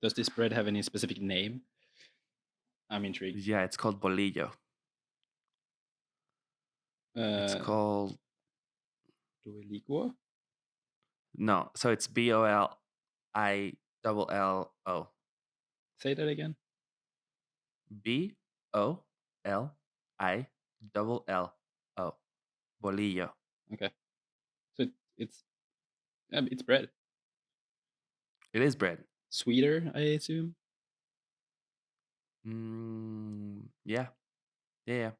Does this bread have any specific name? I'm intrigued. Yeah, it's called bolillo. It's Uh, called Duolingo? no, so it's Bolillo. Say that again. Bolillo. Bolillo. Okay. So it's it's bread. It is bread. Sweeter, I assume. Yeah, yeah.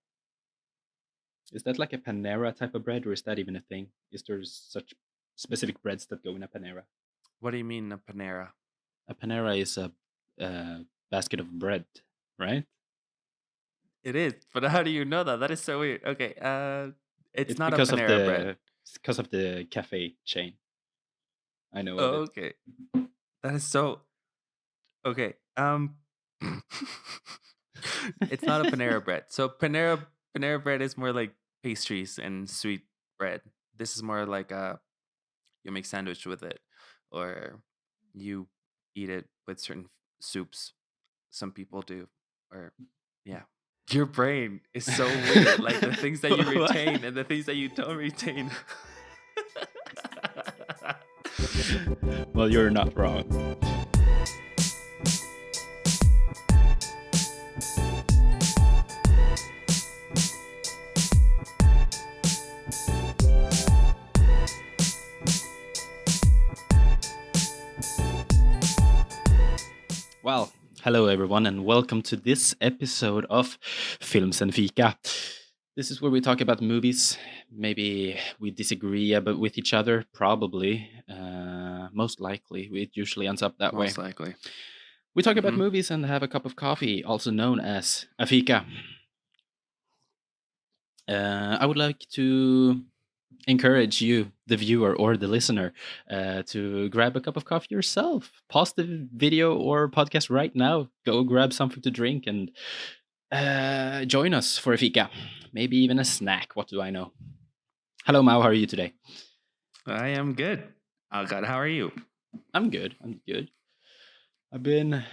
Is that like a Panera type of bread, or is that even a thing? Is there such specific breads that go in a Panera? What do you mean a Panera? A Panera is a basket of bread, right? It is, but how do you know that? That is so weird. Okay, it's It's not a because of Panera bread. the cafe chain. I know of Oh, it. okay, that is so okay. It's not a Panera bread. So Panera bread is more like pastries and sweet bread. This is more like you make sandwich with it, or you eat it with certain soups. Some people do, or yeah. Your brain is so weird. Like the things that you retain and the things that you don't retain. Well, you're not wrong. Well, hello everyone, and welcome to this episode of Films and Fika. This is where we talk about movies. Maybe we disagree about with each other, probably. Most likely, it usually ends up that way. Most likely. We talk about Mhm. movies and have a cup of coffee, also known as a fika. I would like to encourage you, the viewer or the listener, to grab a cup of coffee yourself. Pause the video or podcast right now. Go grab something to drink and join us for a fika. Maybe even a snack. What do I know? Hello, Mao. How are you today? I am good. Oh God, how are you? I'm good. I'm good. I've been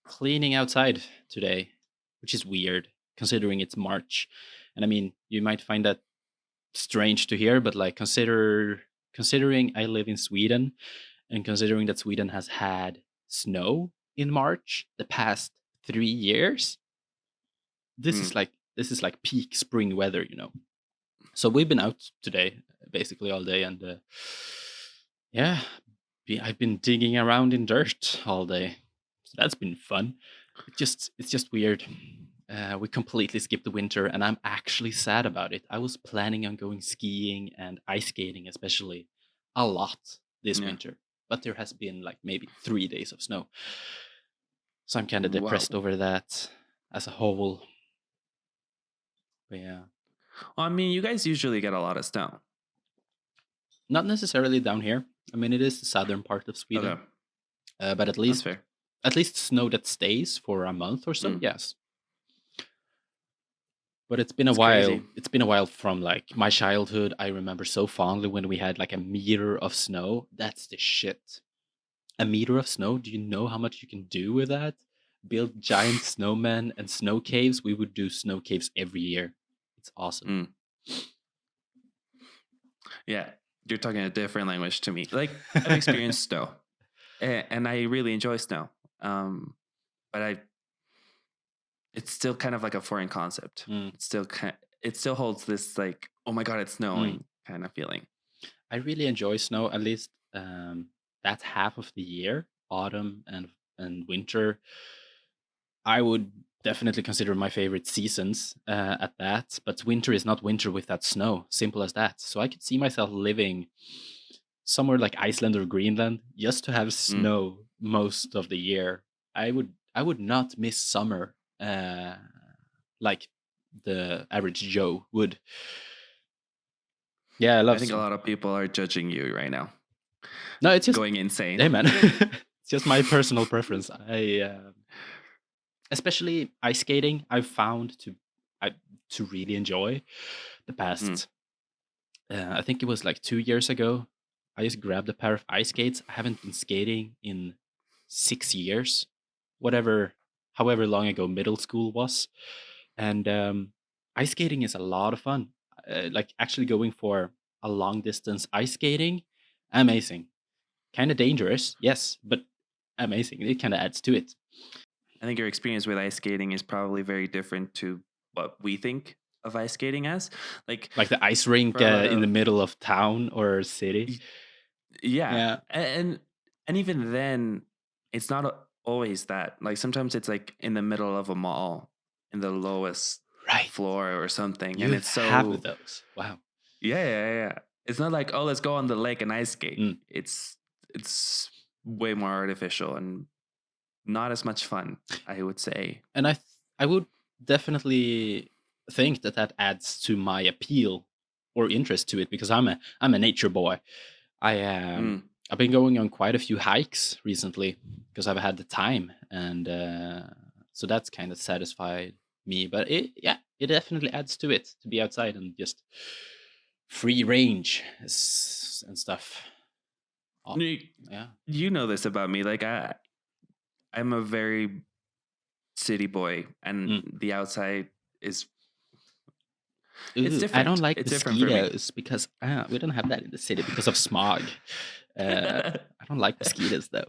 cleaning outside today, which is weird considering it's March. And I mean, you might find that strange to hear, but like considering I live in Sweden and considering that Sweden has had snow in March the past 3 years, Hmm. this is like peak spring weather, you know. So we've been out today basically all day, and yeah, I've been digging around in dirt all day, so that's been fun. It's just weird. We completely skipped the winter, and I'm actually sad about it. I was planning on going skiing and ice skating, especially, a lot this Yeah. winter, but there has been like maybe 3 days of snow, so I'm kind of Wow. depressed over that as a whole. But yeah, Well, I mean, you guys usually get a lot of snow. not necessarily down here. I mean, it is the southern part of Sweden, Okay, but that's fair. at least snow that stays for a month or so. Mm. Yes, but it's been a It's crazy. while. It's been a while from like my childhood. I remember so fondly when we had like a meter of snow. That's the shit. A meter of snow. Do you know how much you can do with that? Build giant snowmen and snow caves. We would do snow caves every year. It's awesome. Mm. Yeah, you're talking a different language to me. Like I've experienced snow, and I really enjoy snow. But it's still kind of like a foreign concept. Mm, It still holds this like, oh my God, it's mm. snowing kind of feeling. I really enjoy snow. At least that half of the year, autumn and winter. I would definitely consider my favorite seasons at that. But winter is not winter without snow. Simple as that. So I could see myself living somewhere like Iceland or Greenland just to have Mm. snow most of the year. I would not miss summer like the average Joe would. Yeah, I I love think a summer. lot of people are judging you right now, No, it's just going insane. hey man, it's just my personal preference. Especially ice skating, I've found I, to really enjoy the Mm. past. I think it was like 2 years ago. I just grabbed a pair of ice skates. I haven't been skating in 6 years, whatever, however long ago middle school was. And ice skating is a lot of fun. Like actually going for a long distance ice skating, amazing. Kind of dangerous, yes, but amazing. It kind of adds to it. I think your experience with ice skating is probably very different to what we think of ice skating as. Like Like the ice rink for a lot in the of middle of town or city. yeah, Yeah, and even then, it's not always that. Like sometimes it's like in the middle of a mall, in the lowest right. floor or something, and You it's have so those. Wow. yeah. It's not like, oh, let's go on the lake and ice skate. Mm. It's way more artificial and not as much fun, I would say. And I would definitely think that that adds to my appeal or interest to it because I'm a nature boy. I Mm. I've been going on quite a few hikes recently because I've had the time, and so that's kind of satisfied me. But it definitely adds to it to be outside and just free range and stuff. Oh, You, yeah. you know this about me. Like I'm a very city boy, and Mm. the outside is it's Ooh, I don't different. like It's different for me. mosquitoes because we don't have that in the city because of smog. I don't like mosquitoes though.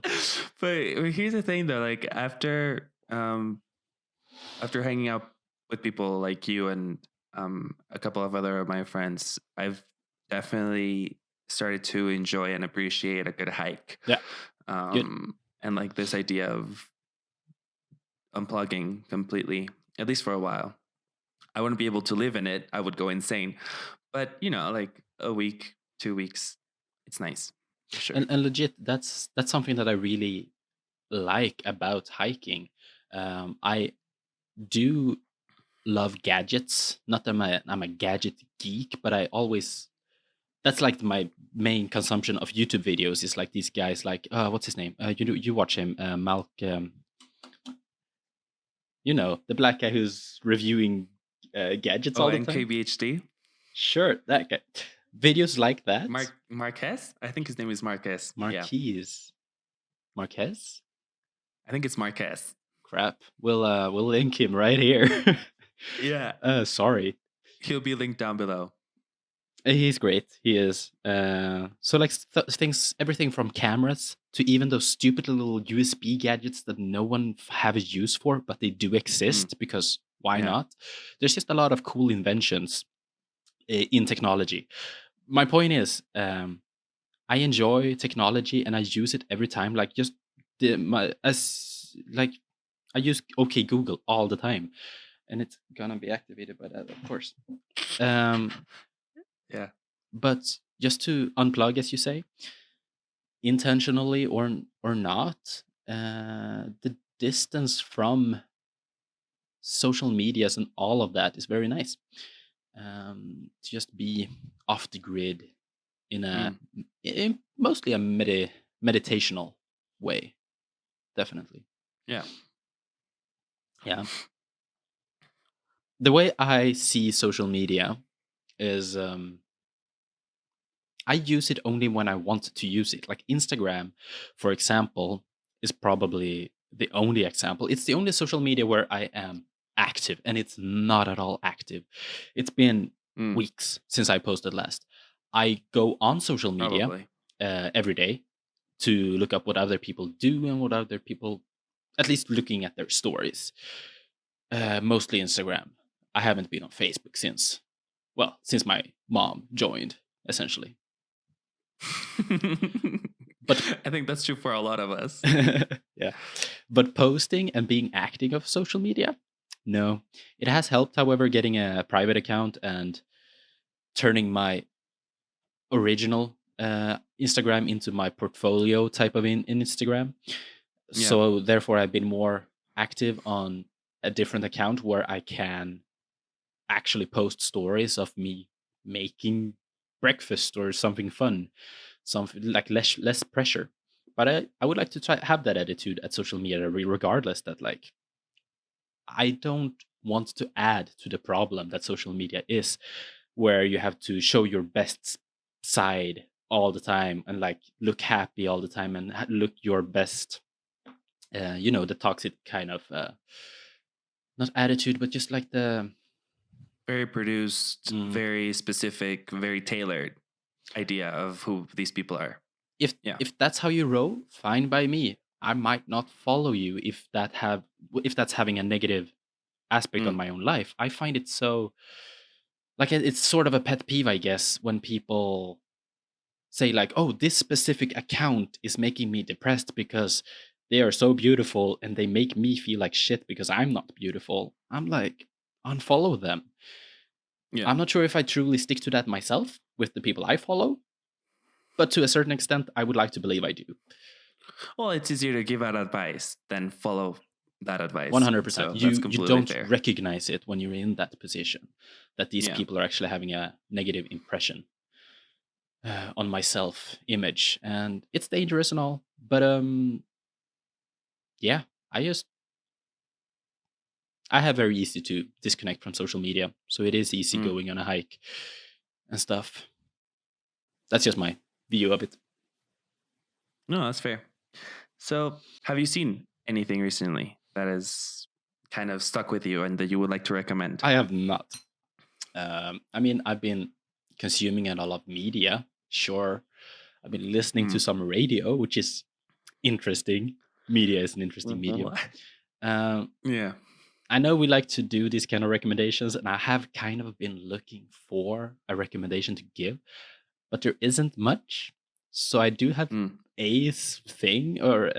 But here's the thing, though. Like after hanging out with people like you and a couple of other of my friends, I've definitely started to enjoy and appreciate a good hike. Yeah, good. And like this idea of unplugging completely, at least for a while. I wouldn't be able to live in it. I would go insane. But like a week, 2 weeks, it's nice for sure. And legit, that's something that I really like about hiking. I do love gadgets. Not that I'm a gadget geek, but I always that's like my main consumption of YouTube videos is like these guys like what's his name? You watch him, Malcolm. The black guy who's reviewing gadgets Oh, all the and time. KBHD, Sure, that guy. Videos like that. Marquez. I think his name is Marquez. Yeah, Marquez. I think it's Marquez. Crap. We'll link him right here. Yeah, Sorry. he'll be linked down below. He's great. He is. So like things, everything from cameras to even those stupid little USB gadgets that no one have a use for, but they do exist because why Yeah. not? There's just a lot of cool inventions in technology. My point is, I enjoy technology and I use it every time. Like just I use OK Google all the time, and it's gonna be activated by that, of course. Yeah. But just to unplug, as you say, intentionally or not, the distance from social medias and all of that is very nice. To just be off the grid in mostly a meditational way, definitely. Yeah. Yeah. The way I see social media is I use it only when I want to use it. Like Instagram, for example, is probably the only example. It's the only social media where I am active, and it's not at all active. It's been weeks since I posted last. I go on social media Probably. every day to look up what other people do and what other people, at least looking at their stories. Mostly Instagram. I haven't been on Facebook since my mom joined, essentially. But I think that's true for a lot of us. Yeah. But posting and being active of social media, no. It has helped, however, getting a private account and turning my original Instagram into my portfolio type of in Instagram. Yeah. So therefore, I've been more active on a different account where I can actually post stories of me making breakfast or something fun, something like less pressure. But I would like to try have that attitude at social media, regardless that like I don't want to add to the problem that social media is, where you have to show your best side all the time and like look happy all the time and look your best the toxic kind of not attitude, but just like the Very produced, mm, very specific, very tailored idea of who these people are. if Yeah. if that's how you roll, fine by me. I might not follow you if that's having a negative aspect on Mm. my own life. I find it so like it's sort of a pet peeve, I guess, when people say like, "Oh, this specific account is making me depressed because they are so beautiful and they make me feel like shit because I'm not beautiful." I'm like, unfollow them. Yeah. I'm not sure if I truly stick to that myself with the people I follow, but to a certain extent, I would like to believe I do. Well, it's easier to give out advice than follow that advice. 100%. So that's You completely don't fair. recognize it when you're in that position, that these Yeah. people are actually having a negative impression on my self image, and it's dangerous and all. But yeah, I have very easy to disconnect from social media, so it is easy Mm. going on a hike and stuff. That's just my view of it. No, that's fair. So, have you seen anything recently that has kind of stuck with you and that you would like to recommend? I have not. I mean, I've been consuming a lot of media. Sure, I've been listening to Mm. some radio, which is interesting. Media is an interesting medium. What? Um, Yeah. I know we like to do these kind of recommendations, and I have kind of been looking for a recommendation to give, but there isn't much. So I do have Mm. a thing, or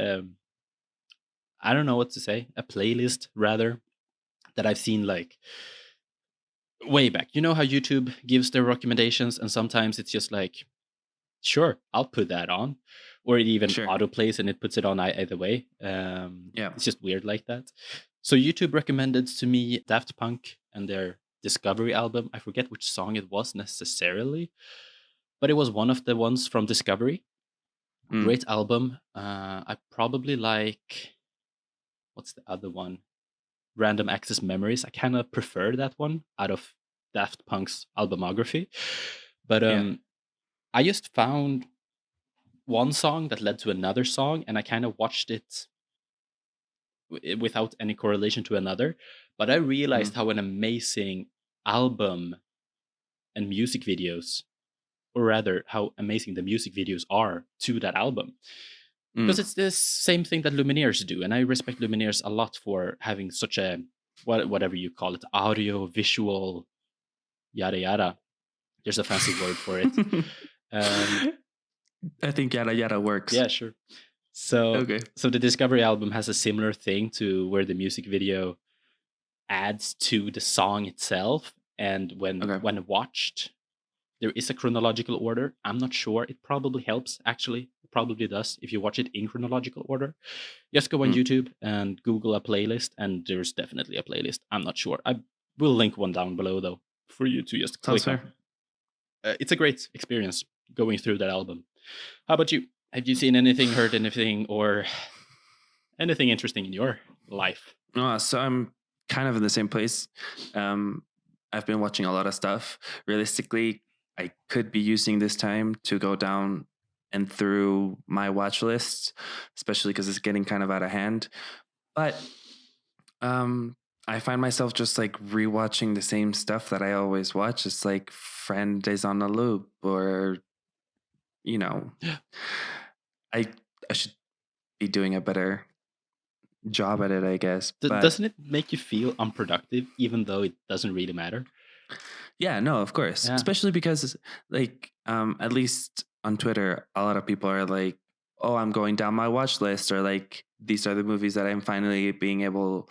I don't know what to say, a playlist rather, that I've seen like way back. You know how YouTube gives their recommendations, and sometimes it's just like, sure, I'll put that on, or it even Sure. autoplays and it puts it on either way. Yeah. It's just weird like that. So YouTube recommended to me Daft Punk and their Discovery album. I forget which song it was necessarily, but it was one of the ones from Discovery. Mm. Great album. I probably like, what's the other one? Random Access Memories. I kind of prefer that one out of Daft Punk's albumography. But Yeah. I just found one song that led to another song, and I kind of watched it without any correlation to another. But I realized Mm. how an amazing album and music videos, or rather, how amazing the music videos are to that album. Because Mm. it's the same thing that Lumineers do, and I respect Lumineers a lot for having such a whatever you call it, audio, visual, yada yada. There's a fancy word for it. I think yada yada works. Yeah, sure. So Okay. so the Discovery album has a similar thing to where the music video adds to the song itself, and Okay. when watched, there is a chronological order. I'm not sure. It probably helps actually. It probably does if you watch it in chronological order. Just go on Mm. YouTube and Google a playlist, and there's definitely a playlist. I'm not sure. I will link one down below though for you to just Sounds click on. fair. It's a great experience going through that album. How about you? Have you seen anything, heard anything, or anything interesting in your life? So I'm kind of in the same place. I've been watching a lot of stuff. Realistically, I could be using this time to go down and through my watch list, especially because it's getting kind of out of hand. But I find myself just like rewatching the same stuff that I always watch. It's like Friend is on a loop, or you know, I I should be doing a better job at it, I guess. But Doesn't it make you feel unproductive, even though it doesn't really matter? yeah, no, of course. Yeah. Especially because like at least on Twitter, a lot of people are like, "Oh, I'm going down my watch list," or like, "These are the movies that I'm finally being able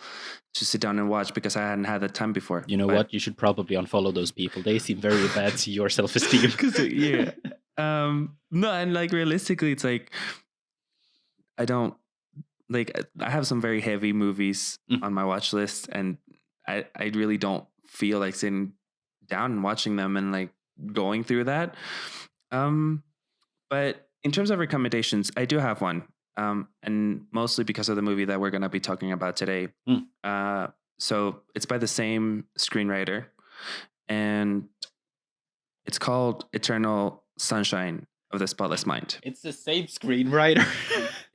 to sit down and watch because I hadn't had the time before." You know But what? You should probably unfollow those people. They seem very bad to your self-esteem. yeah. No, and like realistically, it's like I don't like I have some very heavy movies Mm. on my watch list, and I really don't feel like sitting down and watching them and like going through that. But in terms of recommendations, I do have one. And mostly because of the movie that we're going to be talking about today. Mm. So it's by the same screenwriter, and it's called Eternal Sunshine of the Spotless Mind. It's the same screenwriter.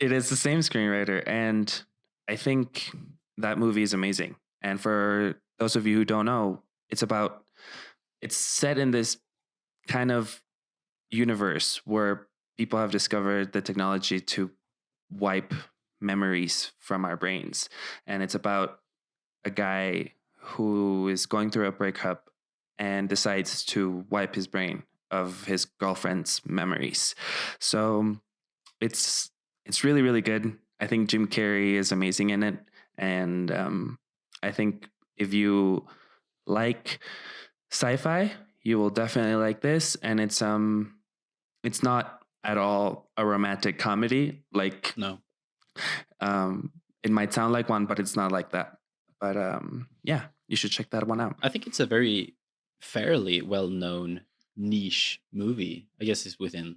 It is the same screenwriter, and I think that movie is amazing. And for those of you who don't know, it's set in this kind of universe where people have discovered the technology to wipe memories from our brains. And it's about a guy who is going through a breakup and decides to wipe his brain of his girlfriend's memories. So it's really, really good. I think Jim Carrey is amazing in it. And I think if you like sci-fi, you will definitely like this. And it's not at all a romantic comedy. Like No. it might sound like one, but it's not like that. But yeah, you should check that one out. I think it's a very fairly well-known niche movie. I guess it's within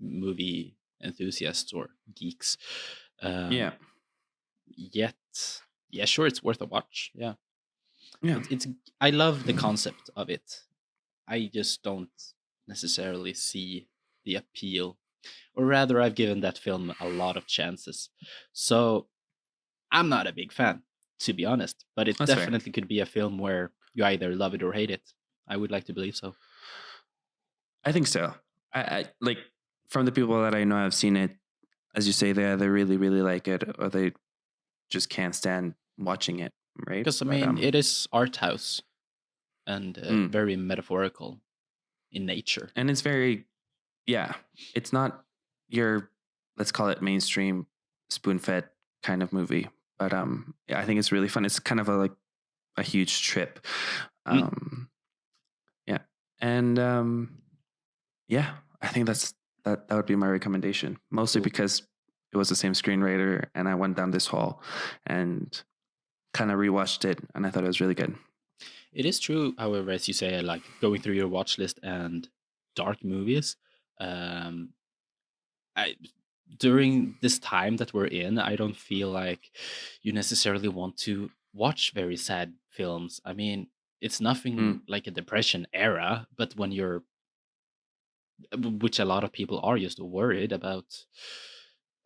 movie enthusiasts or geeks. Yeah. Yet, yeah, sure, it's worth a watch. Yeah. Yeah. It's I love the concept of it. I just don't necessarily see the appeal, or rather, I've given that film a lot of chances. So I'm not a big fan, to be honest. But it That's fair. definitely could be a film where you either love it or hate it. I would like to believe so. I think so. I like from the people that I know have seen it, as you say, they either really, really like it or they just can't stand watching it, right? Because I mean, it is art house and very metaphorical in nature. And it's very, yeah, it's not your, let's call it mainstream spoon-fed kind of movie, but yeah, I think it's really fun. It's kind of a huge trip. Yeah, and yeah, I think that would be my recommendation, mostly because it was the same screenwriter, and I went down this hall and kind of rewatched it, and I thought it was really good. It is true, however, as you say, like going through your watch list and dark movies. During this time that we're in, I don't feel like you necessarily want to watch very sad films. I mean, it's nothing like a depression era, but when you're, which a lot of people are, just worried about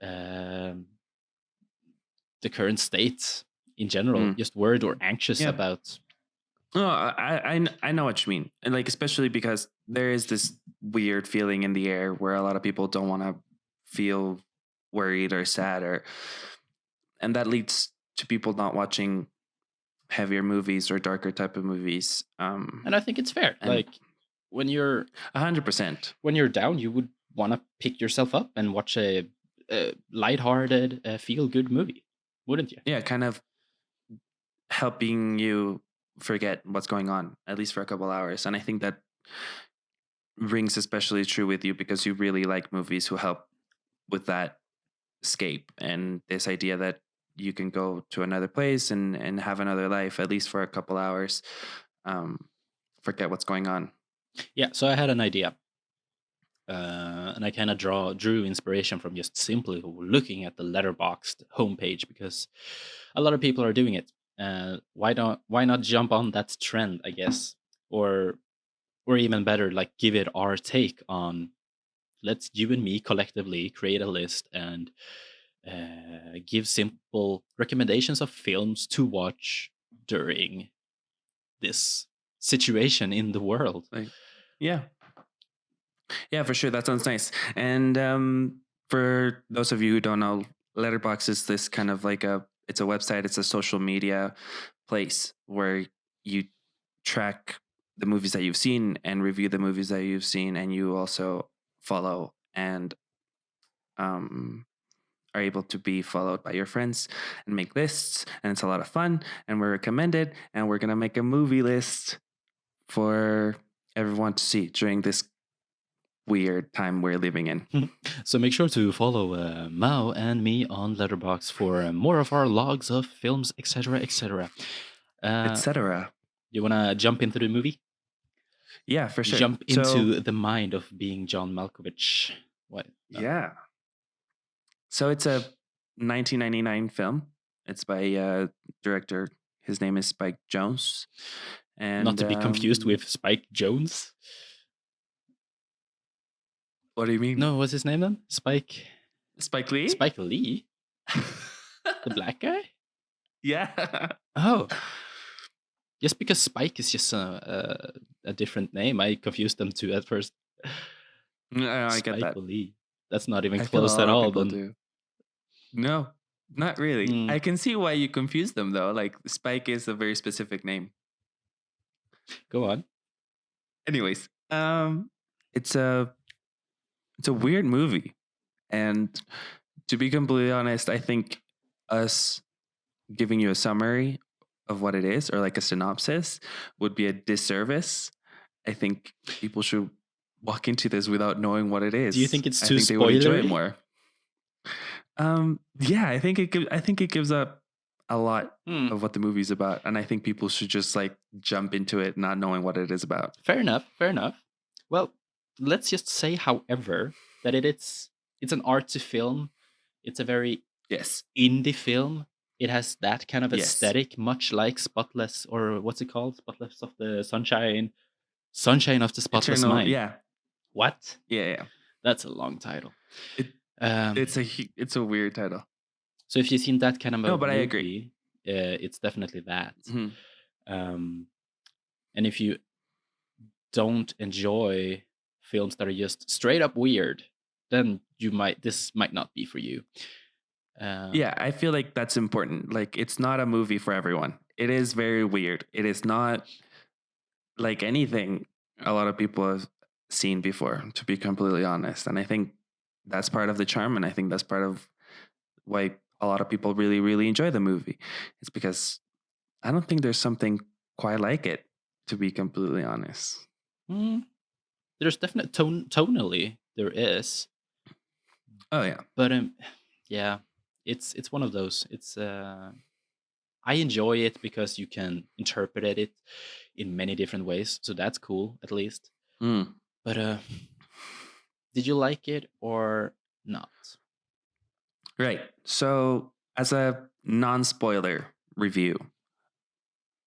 um, the current state in general, just worried or anxious about. No, I know what you mean, and like especially because there is this weird feeling in the air where a lot of people don't want to feel worried or sad, and that leads to people not watching heavier movies or darker type of movies. And I think it's fair. Like when you're 100%, when you're down, you would want to pick yourself up and watch a lighthearted, feel-good movie, wouldn't you? Yeah, kind of helping you forget what's going on, at least for a couple hours. And I think that rings especially true with you because you really like movies who help with that escape and this idea that you can go to another place and have another life, at least for a couple hours, forget what's going on. Yeah, so I had an idea. And I kind of drew inspiration from just simply looking at the Letterboxd homepage because a lot of people are doing it. Why not jump on that trend, I guess, or even better, like give it our take on. Let's you and me collectively create a list and give simple recommendations of films to watch during this situation in the world. Yeah, for sure. That sounds nice. And for those of you who don't know, Letterboxd is this kind of like it's a website. It's a social media place where you track the movies that you've seen and review the movies that you've seen, and you also follow and are able to be followed by your friends and make lists, and it's a lot of fun, and we're recommended, and we're gonna make a movie list for everyone to see during this weird time we're living in. So make sure to follow Mao and me on Letterboxd for more of our logs of films, etc., etc. Etc. You want to jump into the movie? Yeah, for sure. Jump into the mind of Being John Malkovich. What? Yeah. So it's a 1999 film. It's by director. His name is Spike Jonze. And not to be confused with Spike Jonze. What do you mean? No, what's his name then? Spike Lee? Spike Lee? The black guy? Yeah. Oh, just because Spike is just a different name. I confused them two at first. No, I get Spike that. Lee. That's not even I feel a close lot at of all. people Then do. No, not really. mm, I can see why you confuse them though. Like Spike is a very specific name. go on. Anyways, it's a it's a weird movie, and to be completely honest, I think us giving you a summary of what it is or like a synopsis would be a disservice. I think people should walk into this without knowing what it Do you is. think it's I too think they would enjoy it spoilery? more. Yeah, I think it gives up a lot Hmm. of what the movie's about, and I think people should just like jump into it not knowing what it is about. Fair enough. Fair enough. Well, let's just say, however, that it's an artsy film. It's a very Yes. indie film. It has that kind of Yes. aesthetic, much like Spotless, or what's it called? Spotless of the Sunshine. Sunshine of the Spotless Eternal. Mind. Yeah. What? Yeah. That's a long title. It, Um, it's a weird title. so if you've seen that kind of a No, but I agree. movie, it's definitely that. Mhm. And if you don't enjoy films that are just straight up weird, then this might not be for you. Yeah, I feel like that's important. Like, it's not a movie for everyone. It is very weird. It is not like anything a lot of people have seen before, to be completely honest. And I think that's part of the charm. And I think that's part of why a lot of people really, really enjoy the movie. It's because I don't think there's something quite like it, to be completely honest. There's definitely tonally there is, Oh, yeah. but yeah, it's one of those. It's I enjoy it because you can interpret it in many different ways, so that's cool at least. Mm. But did you like it or not? Right. So, as a non spoiler review,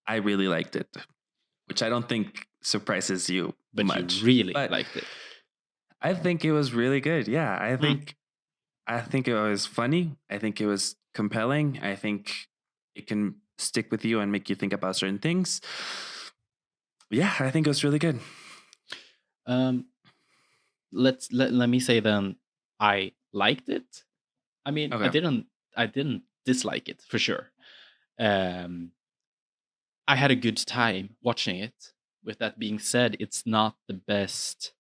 I really liked it, which I don't think surprises you But much. you really But liked it. I think it was really good. Yeah, I think it was funny. I think it was compelling. I think it can stick with you and make you think about certain things. Yeah, I think it was really good. Let me say then, I liked it. I mean, Okay. I didn't dislike it for sure. I had a good time watching it. With that being said, it's not the best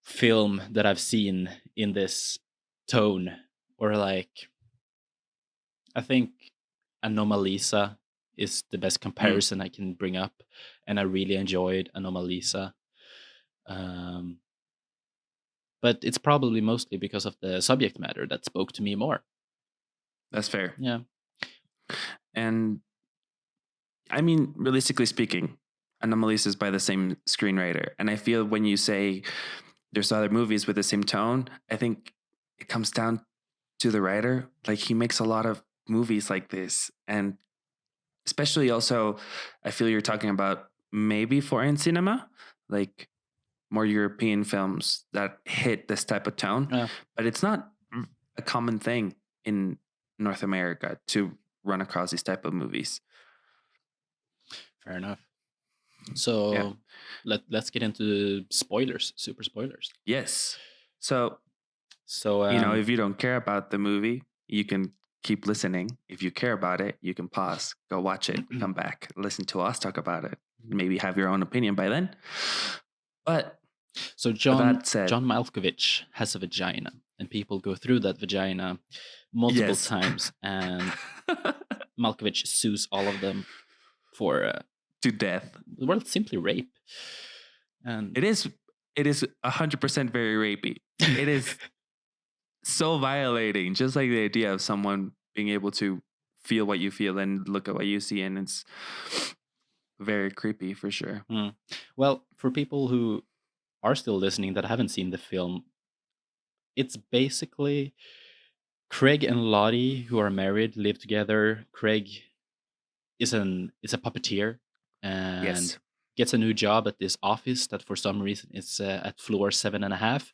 film that I've seen in this tone, or like, I think Anomalisa is the best comparison I can bring up, and I really enjoyed Anomalisa. But it's probably mostly because of the subject matter that spoke to me more. That's fair. Yeah. And I mean, realistically speaking, Anomalisa is by the same screenwriter. And I feel when you say there's other movies with the same tone, I think it comes down to the writer. Like, he makes a lot of movies like this. And especially also, I feel you're talking about maybe foreign cinema, like more European films that hit this type of tone. But it's not a common thing in North America to run across these type of movies. Fair enough. So let's get into spoilers, super spoilers. Yes. So you know, if you don't care about the movie, you can keep listening. If you care about it, you can pause, go watch it, come back, listen to us talk about it. Maybe have your own opinion by then. But so John that said, Malkovich has a vagina, and people go through that vagina multiple times, and Malkovich sues all of them for to death. Well, simply rape. And it is 100% very rapey. It is so violating, just like the idea of someone being able to feel what you feel and look at what you see, and it's very creepy for sure. Well, for people who are still listening that haven't seen the film, it's basically Craig and Lottie, who are married, live together. Craig is a puppeteer and gets a new job at this office that for some reason is at floor 7.5.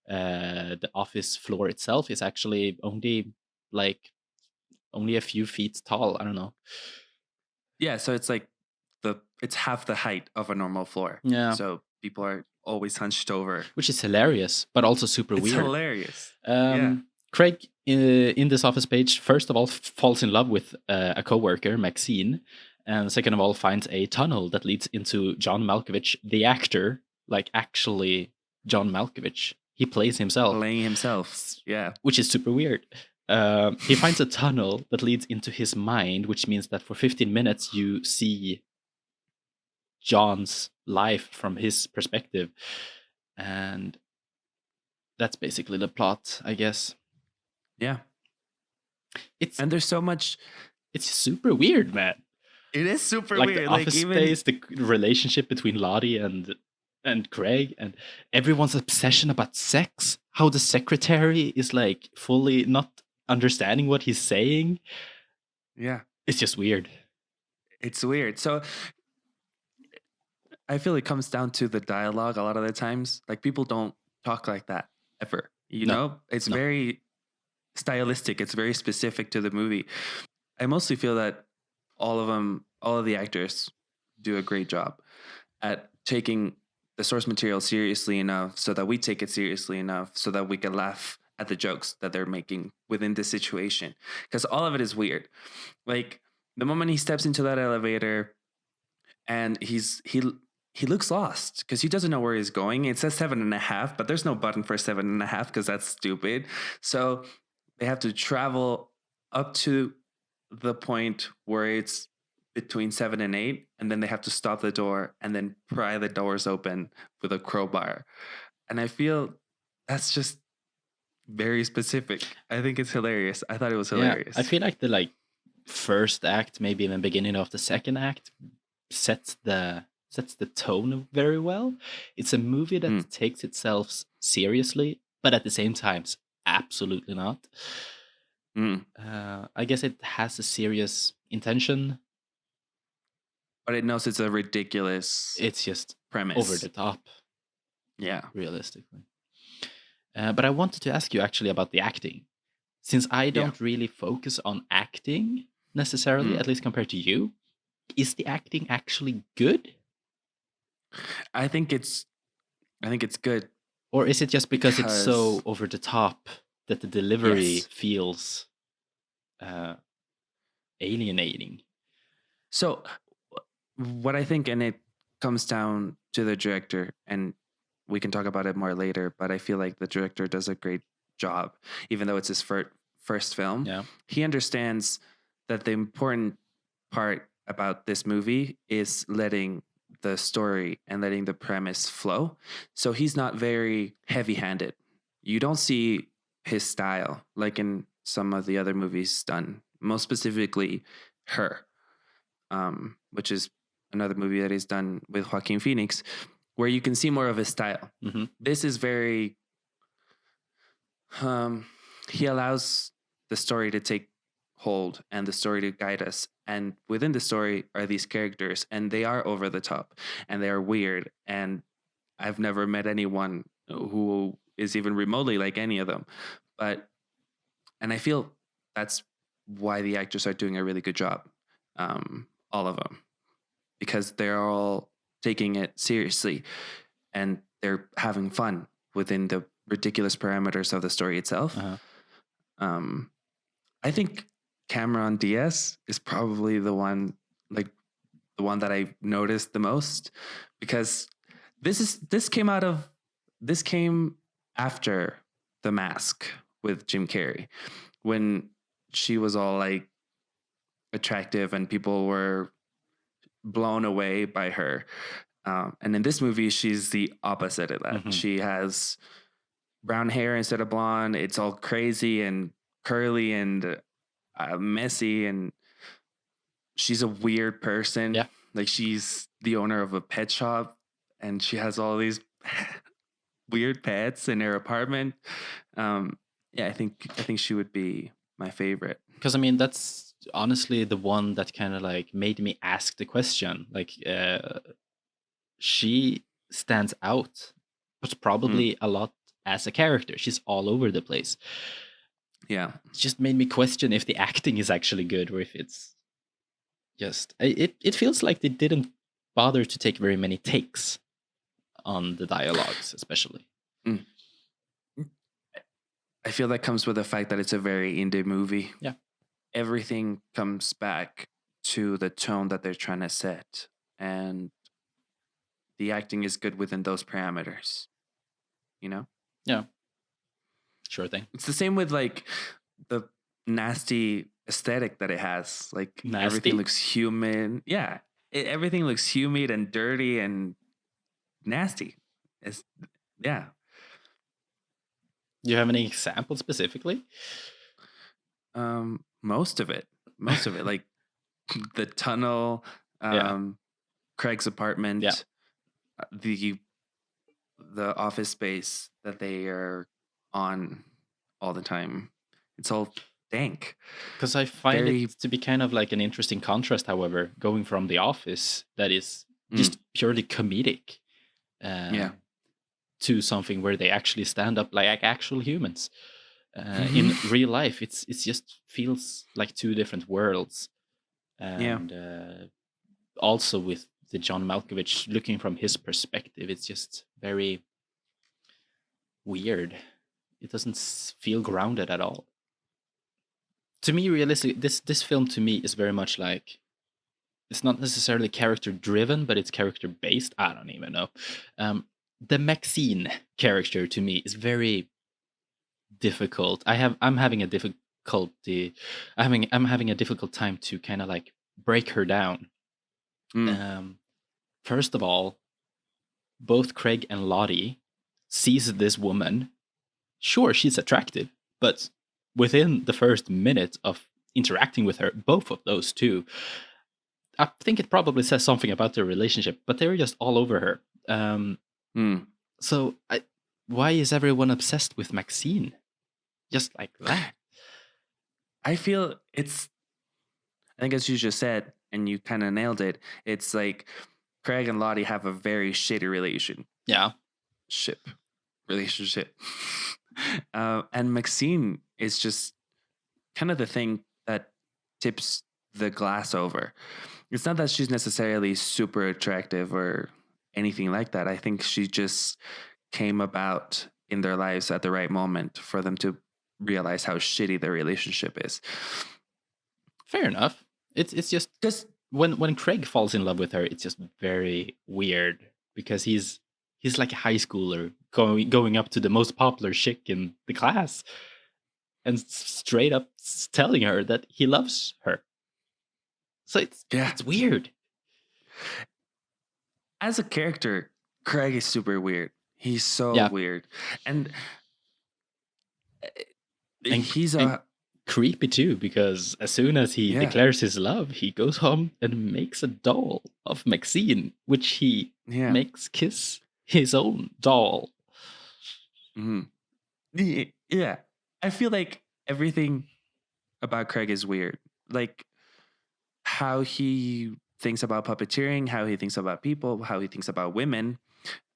The office floor itself is actually only like only a few feet tall. I don't know. Yeah, so it's like it's half the height of a normal floor. Yeah, So people are always hunched over. which is hilarious, but also super It's weird. hilarious. Yeah. Craig, in this office page, first of all, falls in love with a coworker, Maxine, and second of all, finds a tunnel that leads into John Malkovich, the actor, like actually John Malkovich. He plays himself, Playing himself. Yeah. which is super weird. He finds a tunnel that leads into his mind, which means that for 15 minutes you see John's life from his perspective, and that's basically the plot, I guess. Yeah. It's And there's so much. it's super weird, man. It is super Like weird. the Like office even space, the relationship between Lottie and Craig, and everyone's obsession about sex. How the secretary is like fully not understanding what he's saying. yeah, It's just weird. it's weird. So I feel it comes down to the dialogue a lot of the times. Like people don't talk like that ever. You No, know, it's no. very stylistic. It's very specific to the movie. I mostly feel that all of the actors do a great job at taking the source material seriously enough so that we take it seriously enough so that we can laugh at the jokes that they're making within this situation. Because all of it is weird. Like the moment he steps into that elevator and he looks lost because he doesn't know where he's going. It says 7.5, but there's no button for 7.5 because that's stupid. So they have to travel up to the point where it's between 7 and 8, and then they have to stop the door and then pry the doors open with a crowbar. And I feel that's just very specific. I think it's hilarious. I thought it was hilarious. Yeah, I feel like the first act, maybe even beginning of the second act, sets the tone very well. It's a movie that takes itself seriously, but at the same time, absolutely not. I guess it has a serious intention. But it knows it's a ridiculous It's just premise. over the top. Yeah. Realistically. But I wanted to ask you actually about the acting. Since I don't really focus on acting necessarily, at least compared to you, is the acting actually good? I think it's good. Or is it just because it's so over the top that the delivery feels alienating? So what I think, and it comes down to the director, and we can talk about it more later, but I feel like the director does a great job, even though it's his first film. Yeah. He understands that the important part about this movie is letting the story and letting the premise flow. So he's not very heavy-handed. You don't see his style like in some of the other movies done, most specifically Her, which is another movie that he's done with Joaquin Phoenix, where you can see more of his style. Mm-hmm. This is very, he allows the story to take hold and the story to guide us. And within the story are these characters, and they are over the top and they are weird. And I've never met anyone who is even remotely like any of them. And I feel that's why the actors are doing a really good job. All of them, because they're all taking it seriously and they're having fun within the ridiculous parameters of the story itself. I think Cameron Diaz is probably the one that I noticed the most, because this came after The Mask with Jim Carrey, when she was all like attractive and people were blown away by her. And in this movie, she's the opposite of that. Mm-hmm. She has brown hair instead of blonde. It's all crazy and curly and messy. And she's a weird person. Yeah. Like she's the owner of a pet shop and she has all these weird pets in her apartment. I think she would be my favorite. Because I mean, that's honestly the one that kind of like made me ask the question. Like, she stands out, but probably a lot as a character. She's all over the place. Yeah. It just made me question if the acting is actually good or if it's just it feels like they didn't bother to take very many takes on the dialogues, especially. Mm. I feel that comes with the fact that it's a very indie movie. Yeah. Everything comes back to the tone that they're trying to set, and the acting is good within those parameters. You know? Yeah. Sure thing. It's the same with like the nasty aesthetic that it has. Like Nasty? everything looks human. Yeah. Everything looks humid and dirty and nasty. Yeah. Do you have any examples specifically? Most of it. Like the tunnel, Yeah. Craig's apartment, Yeah. the office space that they are on all the time. It's all dank. Because I find Very- it to be kind of like an interesting contrast, however, going from The Office that is just purely comedic to something where they actually stand up like actual humans. In real life, it's just feels like two different worlds. And also with the John Malkovich, looking from his perspective, it's just very weird. It doesn't feel grounded at all. To me, realistically, this film to me is very much like, it's not necessarily character driven, but it's character based. I don't even know. The Maxine character to me is very difficult. I'm having a difficulty. I'm having a difficult time to kind of like break her down. First of all, both Craig and Lottie sees this woman. Sure, she's attractive, but within the first minute of interacting with her, both of those two, I think it probably says something about their relationship, but they're just all over her. So why is everyone obsessed with Maxine? Just like that. I feel I think as you just said, and you kind of nailed it, it's like Craig and Lottie have a very shitty relationship. And Maxine is just kind of the thing that tips the glass over. It's not that she's necessarily super attractive or anything like that. I think she just came about in their lives at the right moment for them to realize how shitty their relationship is. Fair enough. It's just when Craig falls in love with her, it's just very weird because he's like a high schooler going up to the most popular chick in the class and straight up telling her that he loves her. So it's weird. As a character, Craig is super weird. He's so weird. And he's creepy too, because as soon as he declares his love, he goes home and makes a doll of Maxine, which he makes kiss his own doll. Yeah. I feel like everything about Craig is weird. Like how he thinks about puppeteering, how he thinks about people, how he thinks about women.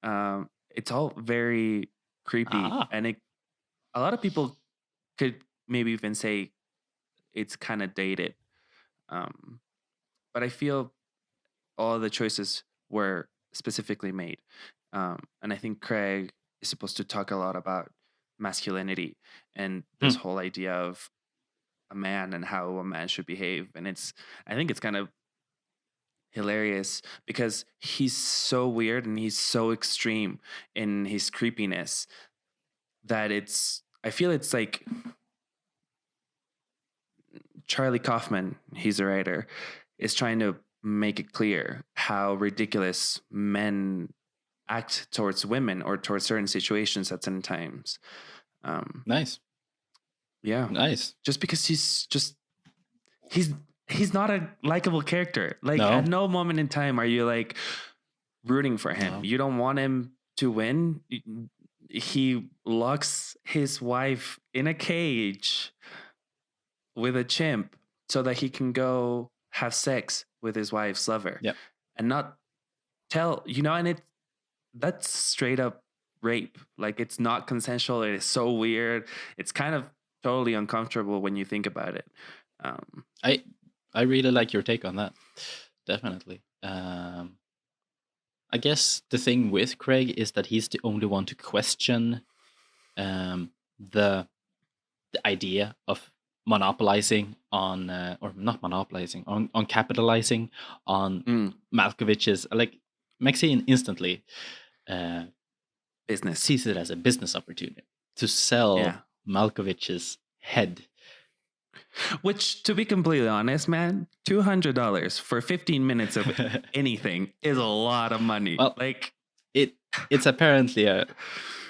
It's all very creepy. And a lot of people could maybe even say it's kind of dated. But I feel all the choices were specifically made. And I think Craig is supposed to talk a lot about masculinity and this whole idea of a man and how a man should behave. And I think it's kind of hilarious because he's so weird and he's so extreme in his creepiness that I feel it's like Charlie Kaufman, he's a writer, is trying to make it clear how ridiculous men act towards women or towards certain situations at certain times. Nice. Yeah. Nice. Just because he's not a likable character. Like at no moment in time are you like rooting for him. No. You don't want him to win. He locks his wife in a cage with a chimp so that he can go have sex with his wife's lover. Yep. And not tell, and that's straight up rape. Like it's not consensual. It is so weird. It's kind of totally uncomfortable when you think about it. Um, I really like your take on that. Definitely. I guess the thing with Craig is that he's the only one to question the idea of monopolizing on or not monopolizing on capitalizing on mm, Malkovich's, like, Maxine instantly business. sees it as a business opportunity to sell Yeah. Malkovich's head. Which, to be completely honest, man, $200 for 15 minutes of anything is a lot of money. Well, like, it's apparently a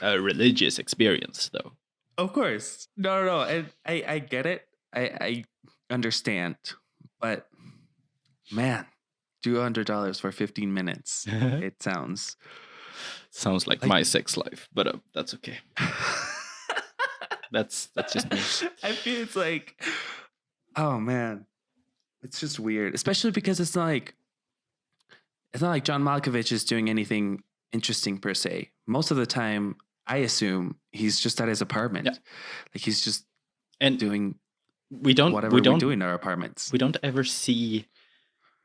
religious experience, though. of course, no. I get it. I understand, but man, $200 for 15 minutes. It sounds like my sex life, but that's okay. That's just me. I feel it's like, oh man, it's just weird, especially because it's not like John Malkovich is doing anything interesting per se. Most of the time, I assume he's just at his apartment. Yeah. Like he's just and doing whatever we do in our apartments. We don't ever see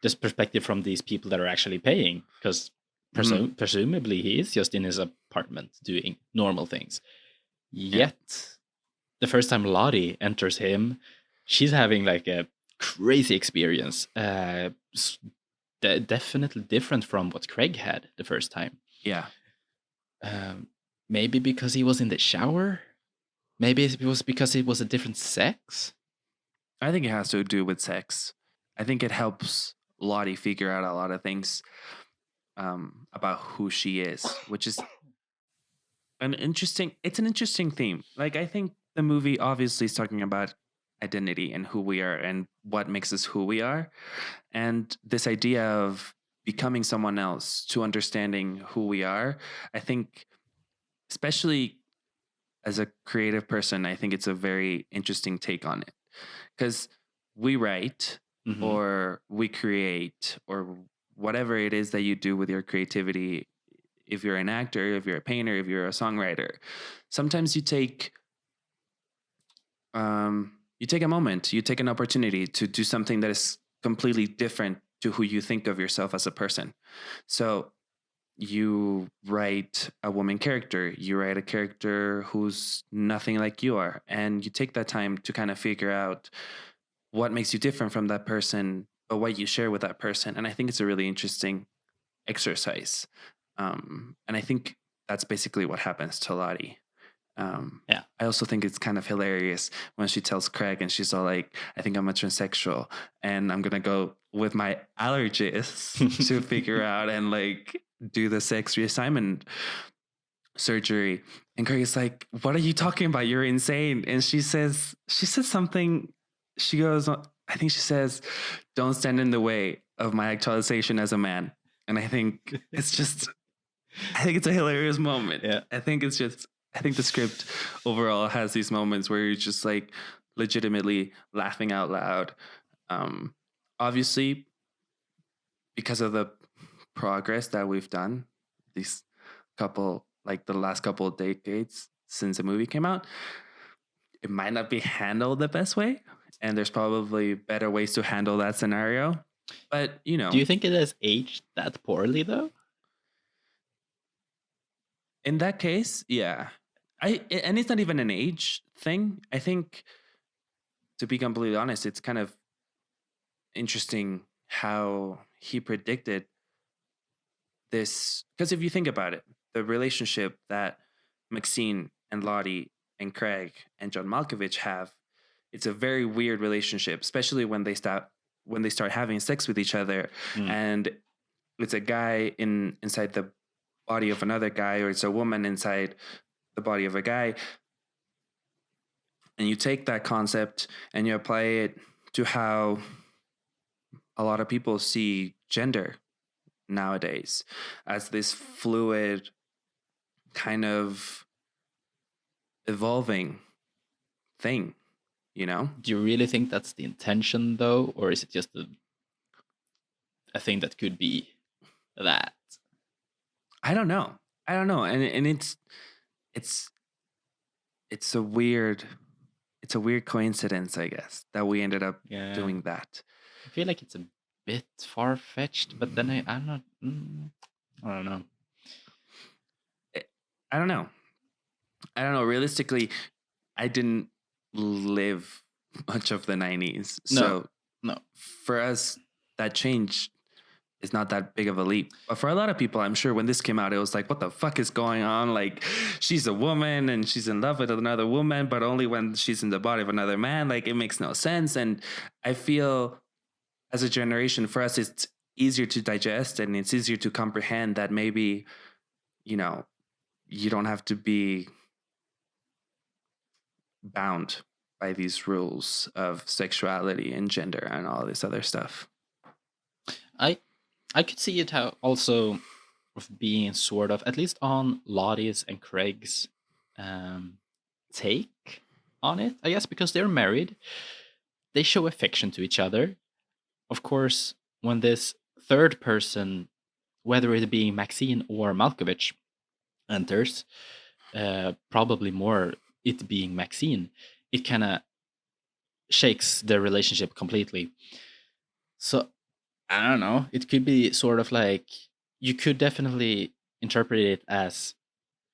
this perspective from these people that are actually paying, because presumably he is just in his apartment doing normal things. Yet, the first time Lottie enters him, she's having like a crazy experience. Definitely different from what Craig had the first time. Yeah. Maybe because he was in the shower. Maybe it was because it was a different sex. I think it has to do with sex. I think it helps Lottie figure out a lot of things about who she is, which is an interesting theme. Like, I think the movie obviously is talking about identity and who we are and what makes us who we are. And this idea of becoming someone else to understanding who we are, I think, especially as a creative person, I think it's a very interesting take on it. Because we write or we create or whatever it is that you do with your creativity. If you're an actor, if you're a painter, if you're a songwriter, sometimes you take a moment, you take an opportunity to do something that is completely different to who you think of yourself as a person. So you write a woman character, you write a character who's nothing like you are, and you take that time to kind of figure out what makes you different from that person, but what you share with that person. And I think it's a really interesting exercise. And I think that's basically what happens to Lottie. Yeah. I also think it's kind of hilarious when she tells Craig and she's all like, I think I'm a transsexual and I'm going to go with my allergist to figure out and like do the sex reassignment surgery. And Craig is like, what are you talking about? You're insane. And she says something. She goes, I think she says, don't stand in the way of my actualization as a man. And I think it's a hilarious moment. Yeah. I think the script overall has these moments where you're just like legitimately laughing out loud. Obviously, because of the progress that we've done, the last couple of decades since the movie came out, it might not be handled the best way. And there's probably better ways to handle that scenario. But, you know. Do you think it has aged that poorly, though? In that case, yeah. And it's not even an age thing. I think, to be completely honest, it's kind of interesting how he predicted this. Because if you think about it, the relationship that Maxine and Lottie and Craig and John Malkovich have, it's a very weird relationship, especially when they start having sex with each other. And it's a guy inside the body of another guy, or it's a woman inside the body of a guy. And you take that concept and you apply it to how a lot of people see gender nowadays as this fluid kind of evolving thing, you know? Do you really think that's the intention, though? Or is it just a thing that could be that? I don't know. And it's a weird it's a weird coincidence, I guess, that we ended up Yeah, doing that. I feel like it's a bit far fetched, but then I'm not. I don't know. I don't know. I don't know. Realistically, I didn't live much of the 90s. No, So no. for us, that change is not that big of a leap. But for a lot of people, I'm sure when this came out, it was like, what the fuck is going on? Like, she's a woman and she's in love with another woman, but only when she's in the body of another man. Like, it makes no sense. And I feel as a generation, for us, it's easier to digest and it's easier to comprehend that maybe, you know, you don't have to be bound by these rules of sexuality and gender and all this other stuff. I could see it how also of being sort of at least on Lottie's and Craig's take on it, I guess, because they're married. They show affection to each other. Of course, when this third person, whether it being Maxine or Malkovich, enters, probably more it being Maxine, it kind of shakes their relationship completely. So I don't know. It could be sort of like you could definitely interpret it as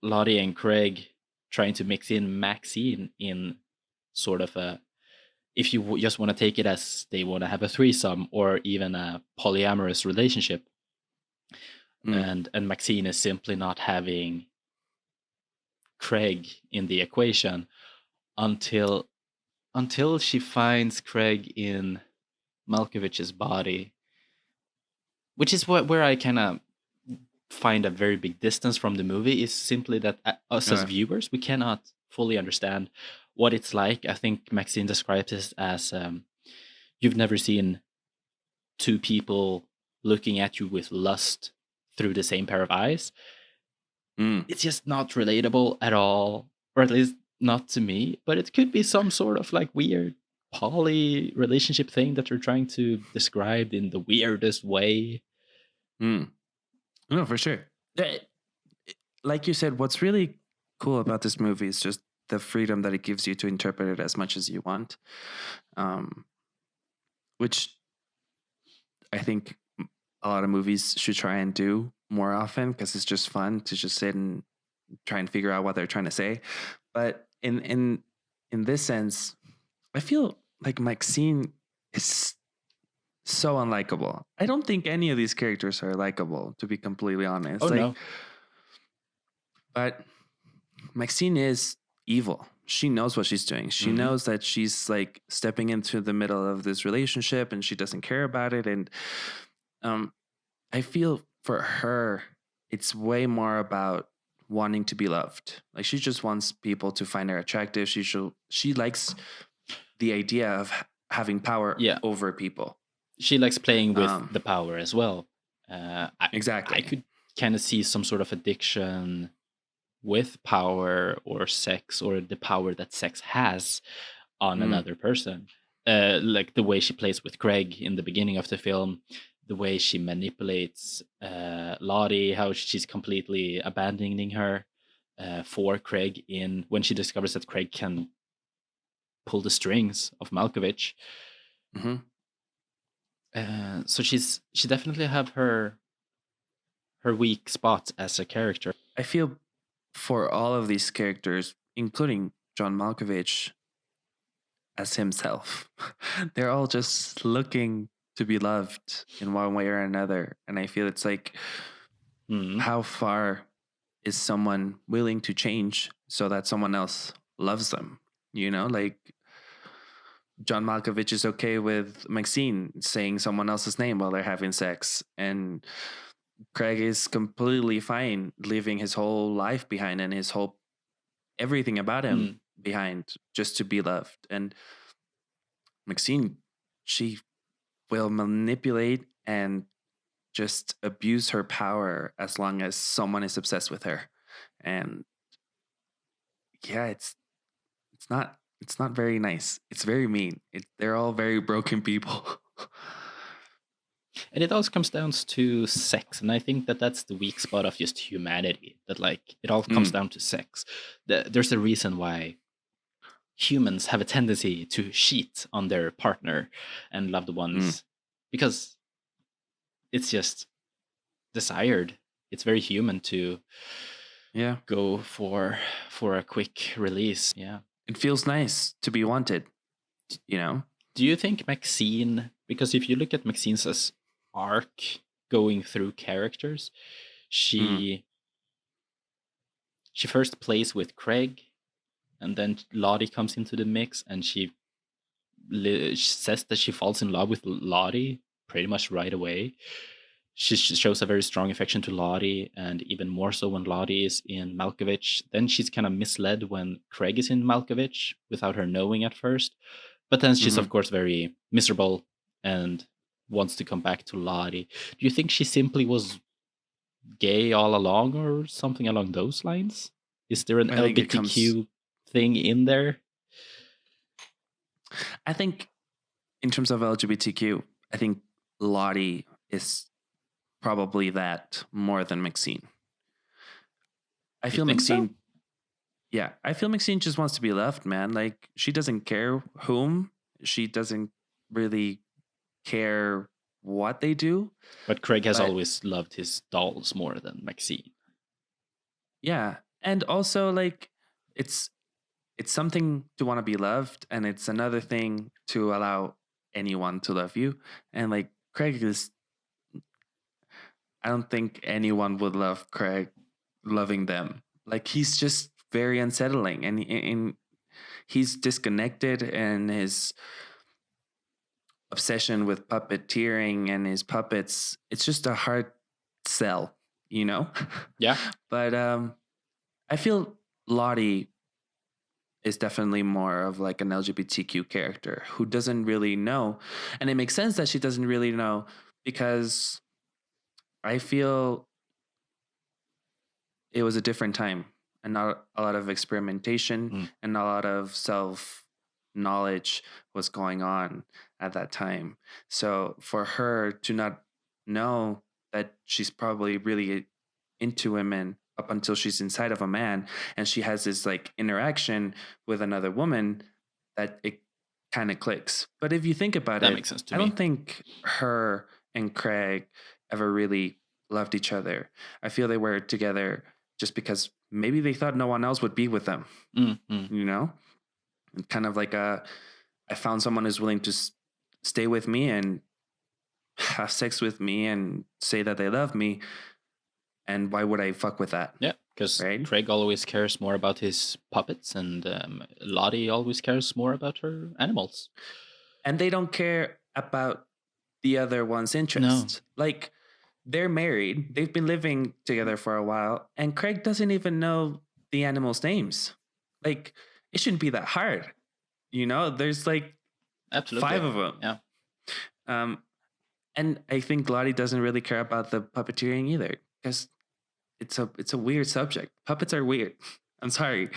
Lottie and Craig trying to mix in Maxine in sort of a, if you just want to take it as they want to have a threesome or even a polyamorous relationship, and Maxine is simply not having Craig in the equation until she finds Craig in Malkovich's body, which is where I kind of find a very big distance from the movie, is simply that us as viewers, we cannot fully understand what it's like. I think Maxine describes it as you've never seen two people looking at you with lust through the same pair of eyes. It's just not relatable at all, or at least not to me. But it could be some sort of like weird poly relationship thing that they're trying to describe in the weirdest way. No, for sure. Like you said, what's really cool about this movie is just the freedom that it gives you to interpret it as much as you want, which I think a lot of movies should try and do more often, because it's just fun to just sit and try and figure out what they're trying to say. But in this sense, I feel like Maxine is so unlikable. I don't think any of these characters are likable, to be completely honest. No. But Maxine is evil. She knows what she's doing. She knows that she's like stepping into the middle of this relationship and she doesn't care about it. And I feel for her, it's way more about wanting to be loved. Like, she just wants people to find her attractive. She likes the idea of having power over people. She likes playing with the power as well. Exactly. I could kind of see some sort of addiction with power or sex, or the power that sex has on another person. Like the way she plays with Craig in the beginning of the film, the way she manipulates Lottie, how she's completely abandoning her for Craig when she discovers that Craig can pull the strings of Malkovich. So she definitely have her weak spots as a character. I feel for all of these characters, including John Malkovich as himself, they're all just looking to be loved in one way or another. And I feel it's like, how far is someone willing to change so that someone else loves them? You know, like John Malkovich is okay with Maxine saying someone else's name while they're having sex, and Craig is completely fine leaving his whole life behind and his whole everything about him behind just to be loved. And Maxine, she will manipulate and just abuse her power as long as someone is obsessed with her. And yeah, it's not very nice. It's very mean. They're all very broken people. And it all comes down to sex, and I think that that's the weak spot of just humanity. That like it all comes down to sex. There's a reason why humans have a tendency to cheat on their partner and loved ones because it's just desired. It's very human to go for a quick release. Yeah. It feels nice to be wanted, you know? Do you think Maxine, because if you look at Maxine's arc going through characters, she first plays with Craig, and then Lottie comes into the mix, and she says that she falls in love with Lottie pretty much right away. She shows a very strong affection to Lottie, and even more so when Lottie is in Malkovich. Then she's kind of misled when Craig is in Malkovich without her knowing at first. But then she's, of course, very miserable and wants to come back to Lottie. Do you think she simply was gay all along or something along those lines? Is there an LGBTQ thing in there? I think in terms of LGBTQ, I think Lottie is probably that more than Maxine. I feel Maxine... So? I feel Maxine just wants to be loved, man. Like, she doesn't care whom. She doesn't really care what they do. But Craig has always loved his dolls more than Maxine. Yeah. And also, like, it's something to want to be loved, and it's another thing to allow anyone to love you. And, like, Craig is... I don't think anyone would love Craig loving them. Like, he's just very unsettling, and he's disconnected, and his obsession with puppeteering and his puppets, it's just a hard sell, you know? Yeah. But I feel Lottie is definitely more of like an LGBTQ character who doesn't really know. And it makes sense that she doesn't really know, because I feel it was a different time and not a lot of experimentation and a lot of self-knowledge was going on at that time. So for her to not know that she's probably really into women up until she's inside of a man, and she has this like interaction with another woman, that it kind of clicks. But if you think about that makes sense to me. I don't think her and Craig ever really loved each other. I feel they were together just because maybe they thought no one else would be with them, you know? And kind of like I found someone who's willing to stay with me and have sex with me and say that they love me. And why would I fuck with that? Yeah, because Craig always cares more about his puppets, and Lottie always cares more about her animals. And they don't care about the other one's interests. No. Like, they're married. They've been living together for a while. And Craig doesn't even know the animals' names. Like, it shouldn't be that hard. You know, there's like Absolutely. 5 of them. Yeah. And I think Lottie doesn't really care about the puppeteering either, because it's a weird subject. Puppets are weird. I'm sorry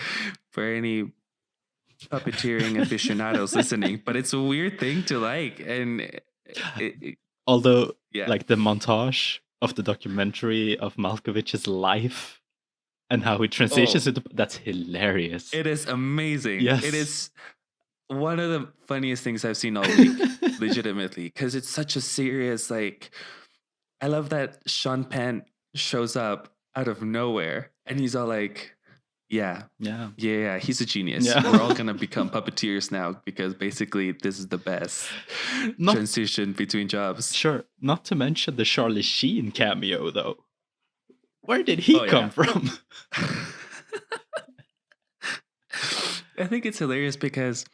for any puppeteering aficionados listening, but it's a weird thing to like. And although, like the montage of the documentary of Malkovich's life and how he transitions into, that's hilarious. It is amazing. Yes. It is one of the funniest things I've seen all week, legitimately, because it's such a serious, like, I love that Sean Penn shows up out of nowhere and he's all like, yeah, he's a genius. Yeah. We're all going to become puppeteers now, because basically this is the best transition between jobs. Sure. Not to mention the Charlie Sheen cameo, though. Where did he come from? I think it's hilarious because,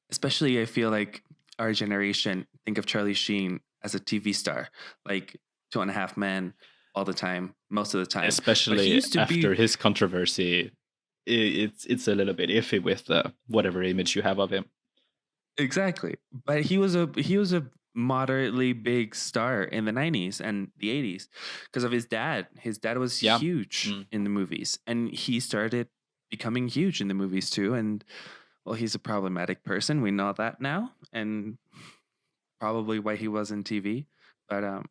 especially, I feel like our generation think of Charlie Sheen as a TV star, like 2.5 Men all the time, most of the time. Especially after his controversy, it's a little bit iffy with whatever image you have of him. Exactly, but he was a moderately big star in the 90s and the 80s because of his dad. His dad was huge in the movies, and he started becoming huge in the movies too. And well, he's a problematic person. We know that now, and probably why he was in TV. But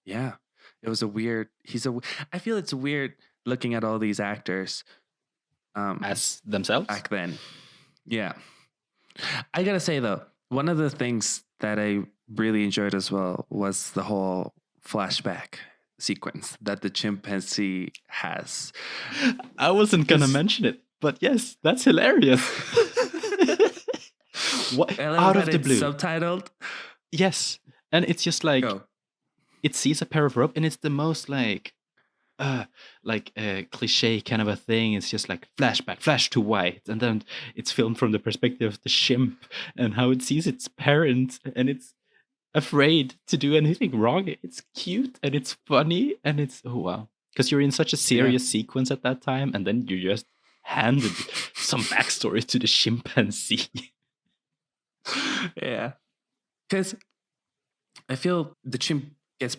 yeah, it was a weird. I feel it's weird looking at all these actors as themselves. back then. Yeah. I gotta say though, one of the things that I really enjoyed as well was the whole flashback sequence that the chimpanzee has. I wasn't gonna 'Cause- mention it, but yes, that's hilarious. What I love out that of the it's blue? subtitled. Yes, and it's just like Go. it sees a pair of rope, and it's the most cliche kind of a thing. It's just like flashback, flash to white, and then it's filmed from the perspective of the chimp and how it sees its parent, and it's afraid to do anything wrong. It's cute and it's funny, and it's oh wow, because you're in such a serious sequence at that time, and then you just handed some backstory to the chimpanzee. Yeah. Because I feel the chimp gets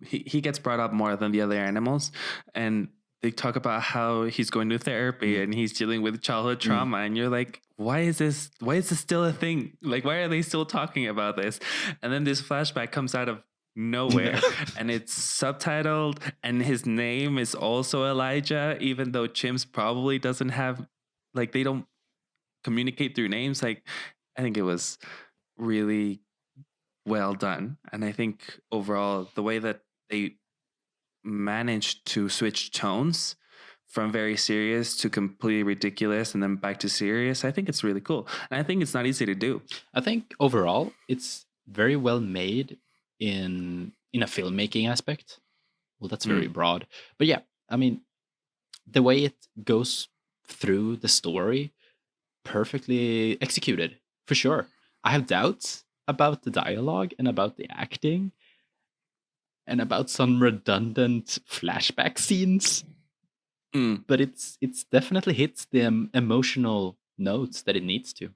he gets brought up more than the other animals, and they talk about how he's going to therapy and he's dealing with childhood trauma, and you're like, why is this still a thing? Like, why are they still talking about this? And then this flashback comes out of nowhere and it's subtitled, and his name is also Elijah, even though chimps probably doesn't have, like, they don't communicate through names. Like, I think it was really well done. And I think overall, the way that they managed to switch tones from very serious to completely ridiculous and then back to serious, I think it's really cool. And I think it's not easy to do. I think overall it's very well made in a filmmaking aspect. Well, that's very broad. But yeah, I mean, the way it goes through the story, perfectly executed, for sure. I have doubts about the dialogue and about the acting and about some redundant flashback scenes. But it's definitely hits the emotional notes that it needs to.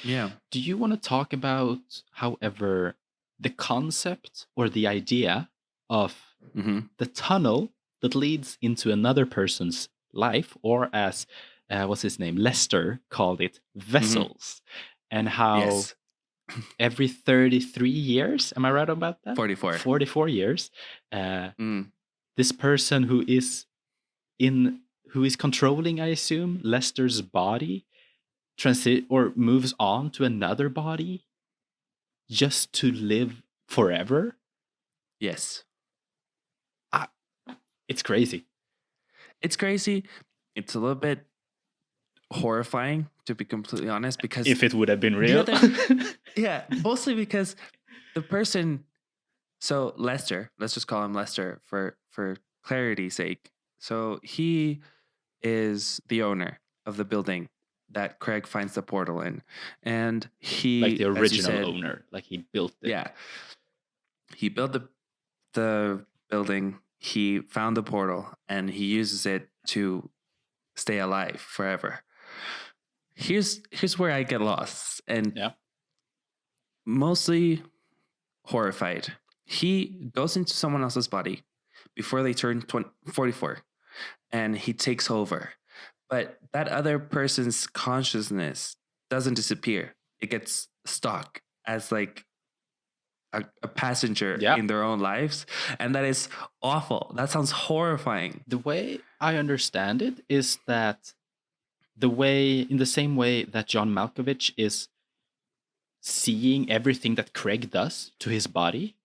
Yeah. Do you want to talk about, however, the concept or the idea of the tunnel that leads into another person's life, or as what's his name, Lester called it, vessels, and how every 33 years, am I right about that? 44 years, this person who is controlling, I assume, Lester's body moves on to another body just to live forever. Yes. It's crazy. It's crazy. It's a little bit horrifying, to be completely honest, because if it would have been real. Yeah, mostly because the person, so Lester, let's just call him Lester for clarity's sake. So he is the owner of the building that Craig finds the portal in, and he, like the as you original said, owner, like he built it. Yeah, he built the building. He found the portal, and he uses it to stay alive forever. Here's where I get lost, and mostly horrified. He goes into someone else's body before they turn 44, and he takes over. But that other person's consciousness doesn't disappear. It gets stuck as like a passenger in their own lives. And that is awful. That sounds horrifying. The way I understand it is that in the same way that John Malkovich is seeing everything that Craig does to his body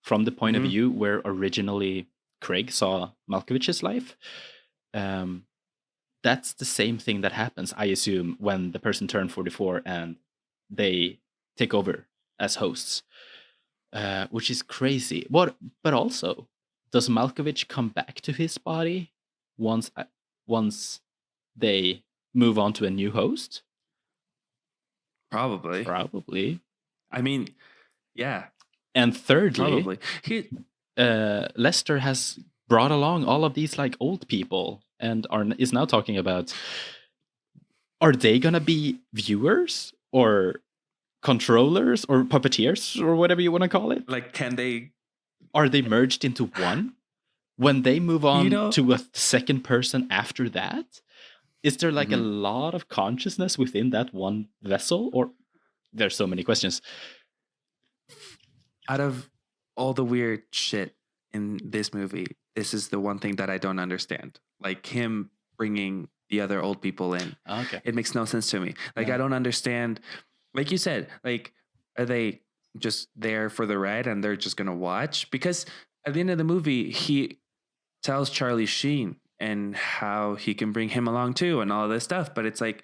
from the point of view where originally Craig saw Malkovich's life, that's the same thing that happens, I assume, when the person turned 44 and they take over as hosts, which is crazy. But also, does Malkovich come back to his body once they move on to a new host? Probably. I mean, yeah. And thirdly, Lester has brought along all of these like old people and is now talking about, are they gonna be viewers or controllers or puppeteers or whatever you want to call it? Like, are they merged into one when they move on to a second person after that? Is there like a lot of consciousness within that one vessel? Or there's so many questions. Out of all the weird shit in this movie, this is the one thing that I don't understand. Like him bringing the other old people in. Okay. It makes no sense to me. Like, Yeah. I don't understand. Like you said, like, are they just there for the ride and they're just gonna watch? Because at the end of the movie, he tells Charlie Sheen and how he can bring him along too and all this stuff. But it's like,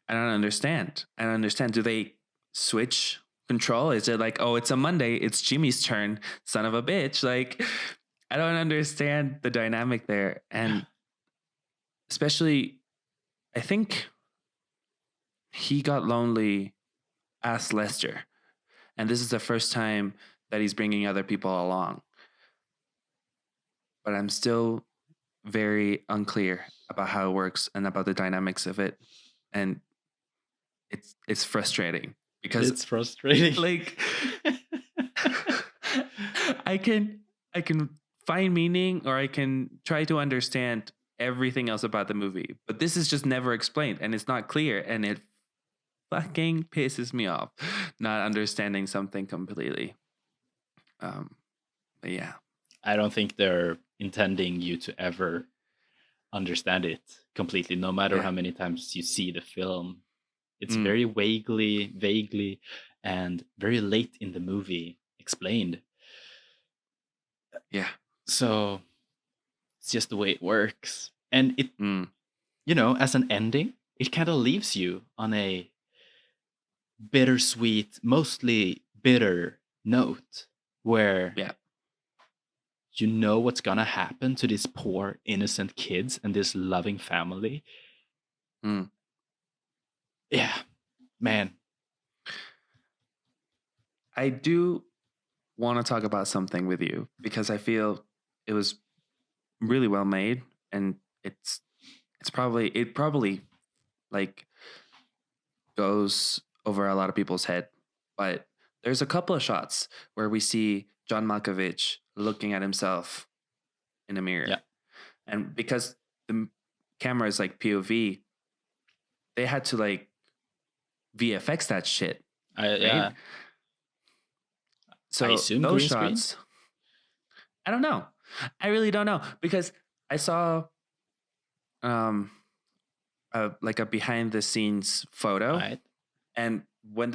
I don't understand. I don't understand. Do they switch control? Is it like, oh, it's a Monday, it's Jimmy's turn, son of a bitch? Like, I don't understand the dynamic there. And especially, I think he got lonely as Lester. And this is the first time that he's bringing other people along. But I'm still very unclear about how it works and about the dynamics of it. And it's frustrating because It's frustrating. like I can find meaning, or I can try to understand everything else about the movie, but this is just never explained and it's not clear, and it fucking pisses me off not understanding something completely. But yeah. I don't think they're intending you to ever understand it completely, no matter Yeah. how many times you see the film. It's Mm. very vaguely, and very late in the movie explained. Yeah. So it's just the way it works. And it, Mm. you know, as an ending, it kind of leaves you on a bittersweet, mostly bitter note where Yeah. you know what's gonna happen to these poor innocent kids and this loving family. Mm. Yeah, man. I do want to talk about something with you because I feel it was really well made, and it probably like goes over a lot of people's head, but there's a couple of shots where we see John Malkovich looking at himself in a mirror. Yeah. And because the camera is like POV, they had to like VFX that shit. Yeah. So I assume those green screen? shots, I don't know. I really don't know, because I saw like a behind the scenes photo, Right. and when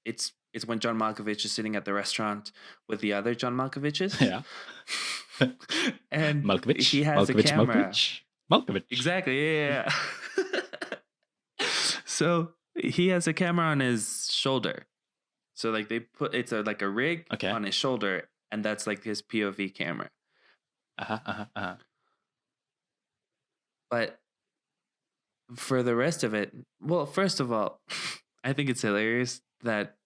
it's when John Malkovich is sitting at the restaurant with the other John Malkoviches. Yeah. And Malkovich. he has Malkovich, a camera. Malkovich. Exactly. Yeah. So he has a camera on his shoulder. So like they put like a rig on his shoulder, and that's like his POV camera. But for the rest of it, well, first of all, I think it's hilarious that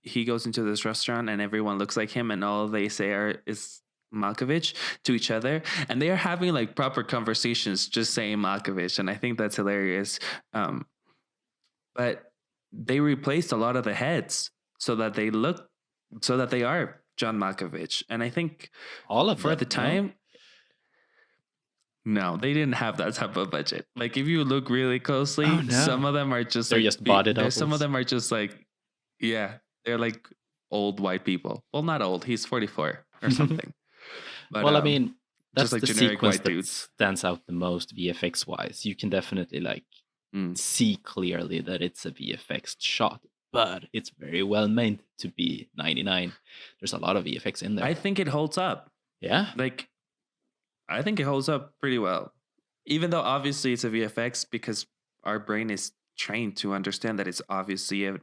he goes into this restaurant and everyone looks like him, and all they say is Malkovich to each other, and they are having like proper conversations just saying Malkovich, and I think that's hilarious. But they replaced a lot of the heads so that they are John Malkovich, and I think all of for them, the time. No, they didn't have that type of budget. Like if you look really closely, some of them are just they're like just body doubles. Some of them are just like, yeah, they're like old white people. Well, not old. He's 44 or something. But, well, I mean, that's just like the generic sequence white that dudes. stands out the most VFX wise. You can definitely like see clearly that it's a VFX shot, but it's very well made to be 99. There's a lot of VFX in there. I think it holds up. Yeah. Like, I think it holds up pretty well, even though obviously it's a VFX, because our brain is trained to understand that it's obviously a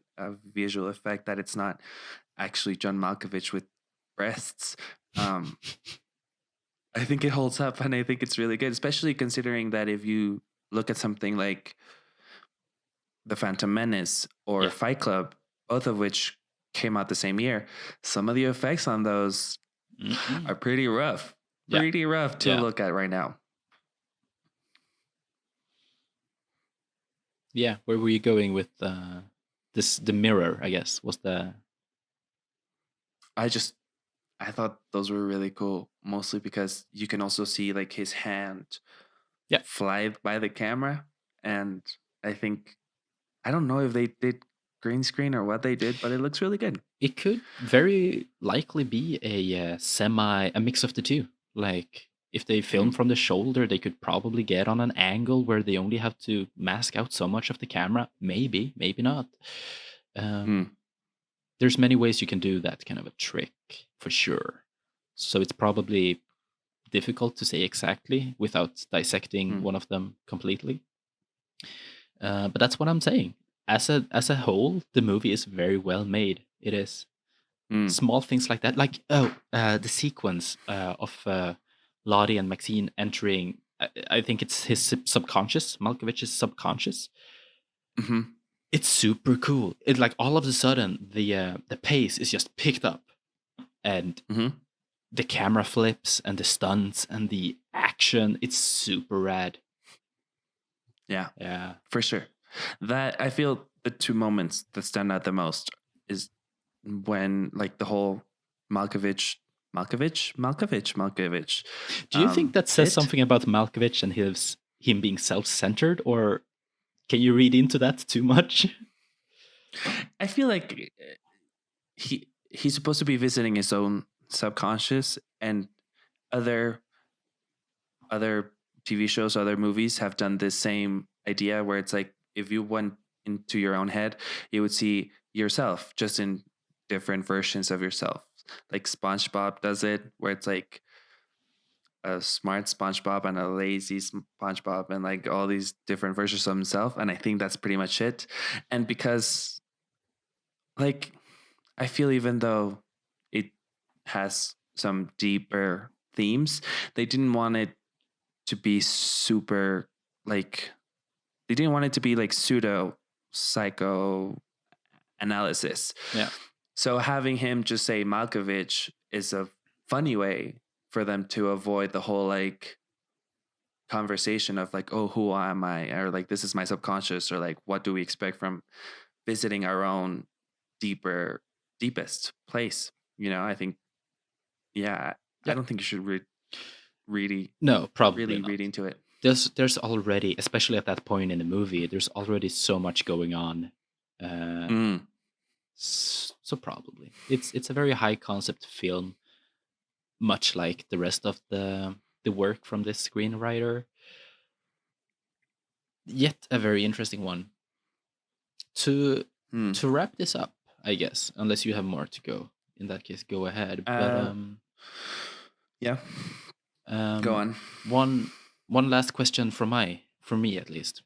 visual effect, that it's not actually John Malkovich with breasts. I think it holds up, and I think it's really good, especially considering that if you look at something like The Phantom Menace or Fight Club, both of which came out the same year, some of the effects on those are pretty rough. Pretty rough to look at right now. Yeah, where were you going with the mirror, I guess, was the... I thought those were really cool, mostly because you can also see like his hand fly by the camera. And I don't know if they did green screen or what they did, but it looks really good. It could very likely be a mix of the two. Like If they film from the shoulder, they could probably get on an angle where they only have to mask out so much of the camera. Maybe, maybe not. There's many ways you can do that kind of a trick, for sure. So it's probably difficult to say exactly without dissecting one of them completely. But that's what I'm saying. As a whole, the movie is very well made. It is. Small things like that, like the sequence of Lottie and Maxine entering. I think it's his subconscious, Malkovich's subconscious. It's super cool. It's like all of a sudden the pace is just picked up, and the camera flips and the stunts and the action. It's super rad. Yeah, for sure. That I feel the two moments that stand out the most is when like the whole Malkovich. Do you think that says something about Malkovich and him being self-centered, or can you read into that too much? I feel like he's supposed to be visiting his own subconscious, and other TV shows, other movies have done this same idea where it's like if you went into your own head, you would see yourself just in different versions of yourself. Like SpongeBob does it, where it's like a smart SpongeBob and a lazy SpongeBob and like all these different versions of himself. And I think that's pretty much it. And because like I feel even though it has some deeper themes, they didn't want it to be super like they didn't want it to be like pseudo psychoanalysis. Yeah. So having him just say Malkovich is a funny way for them to avoid the whole like conversation of like, oh, who am I? Or like, this is my subconscious, or like, what do we expect from visiting our own deepest place? You know, I think, I don't think you should really probably read into it. There's already, especially at that point in the movie, there's already so much going on. So probably it's a very high concept film, much like the rest of the work from this screenwriter. Yet a very interesting one. To wrap this up, I guess, unless you have more to go. In that case, go ahead. But yeah, go on. One last question from me at least.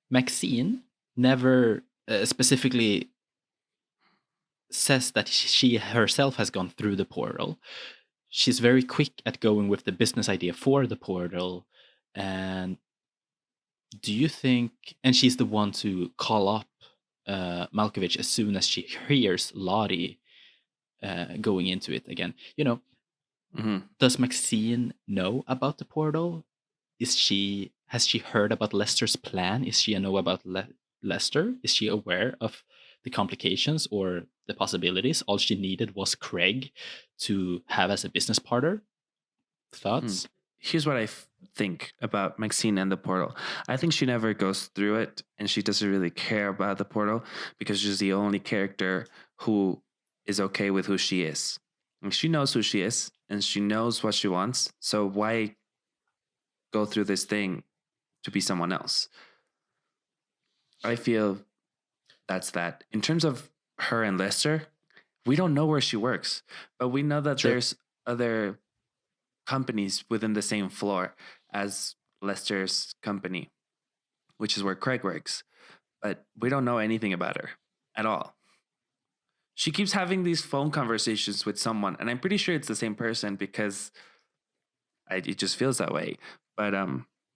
Maxine never specifically says that she herself has gone through the portal. She's very quick at going with the business idea for the portal. And do you think, and she's the one to call up Malkovich as soon as she hears Lottie going into it again. You know, does Maxine know about the portal? Has she heard about Lester's plan? Is she know about Lester? Is she aware of the complications or the possibilities? All she needed was Craig to have as a business partner. Thoughts? Here's what I think about Maxine and the portal. I think she never goes through it, and she doesn't really care about the portal because she's the only character who is okay with who she is. And she knows who she is, and she knows what she wants. So why go through this thing to be someone else? I feel that's that. In terms of her and Lester, we don't know where she works, but we know that there's other companies within the same floor as Lester's company, which is where Craig works. But we don't know anything about her at all. She keeps having these phone conversations with someone, and I'm pretty sure it's the same person because it just feels that way. But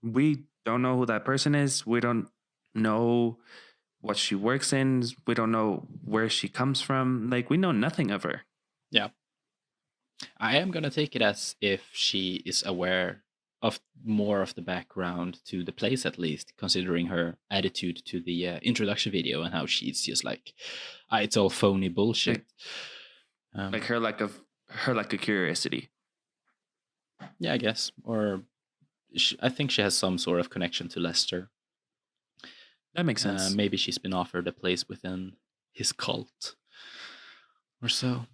we don't know who that person is. We don't know what she works in. We don't know where she comes from. Like, we know nothing of her. Yeah. I am going to take it as if she is aware of more of the background to the place, at least, considering her attitude to the introduction video and how she's just like, it's all phony bullshit. Like her lack of curiosity. Yeah, I guess. Or I think she has some sort of connection to Lester. That makes sense. Maybe she's been offered a place within his cult or so.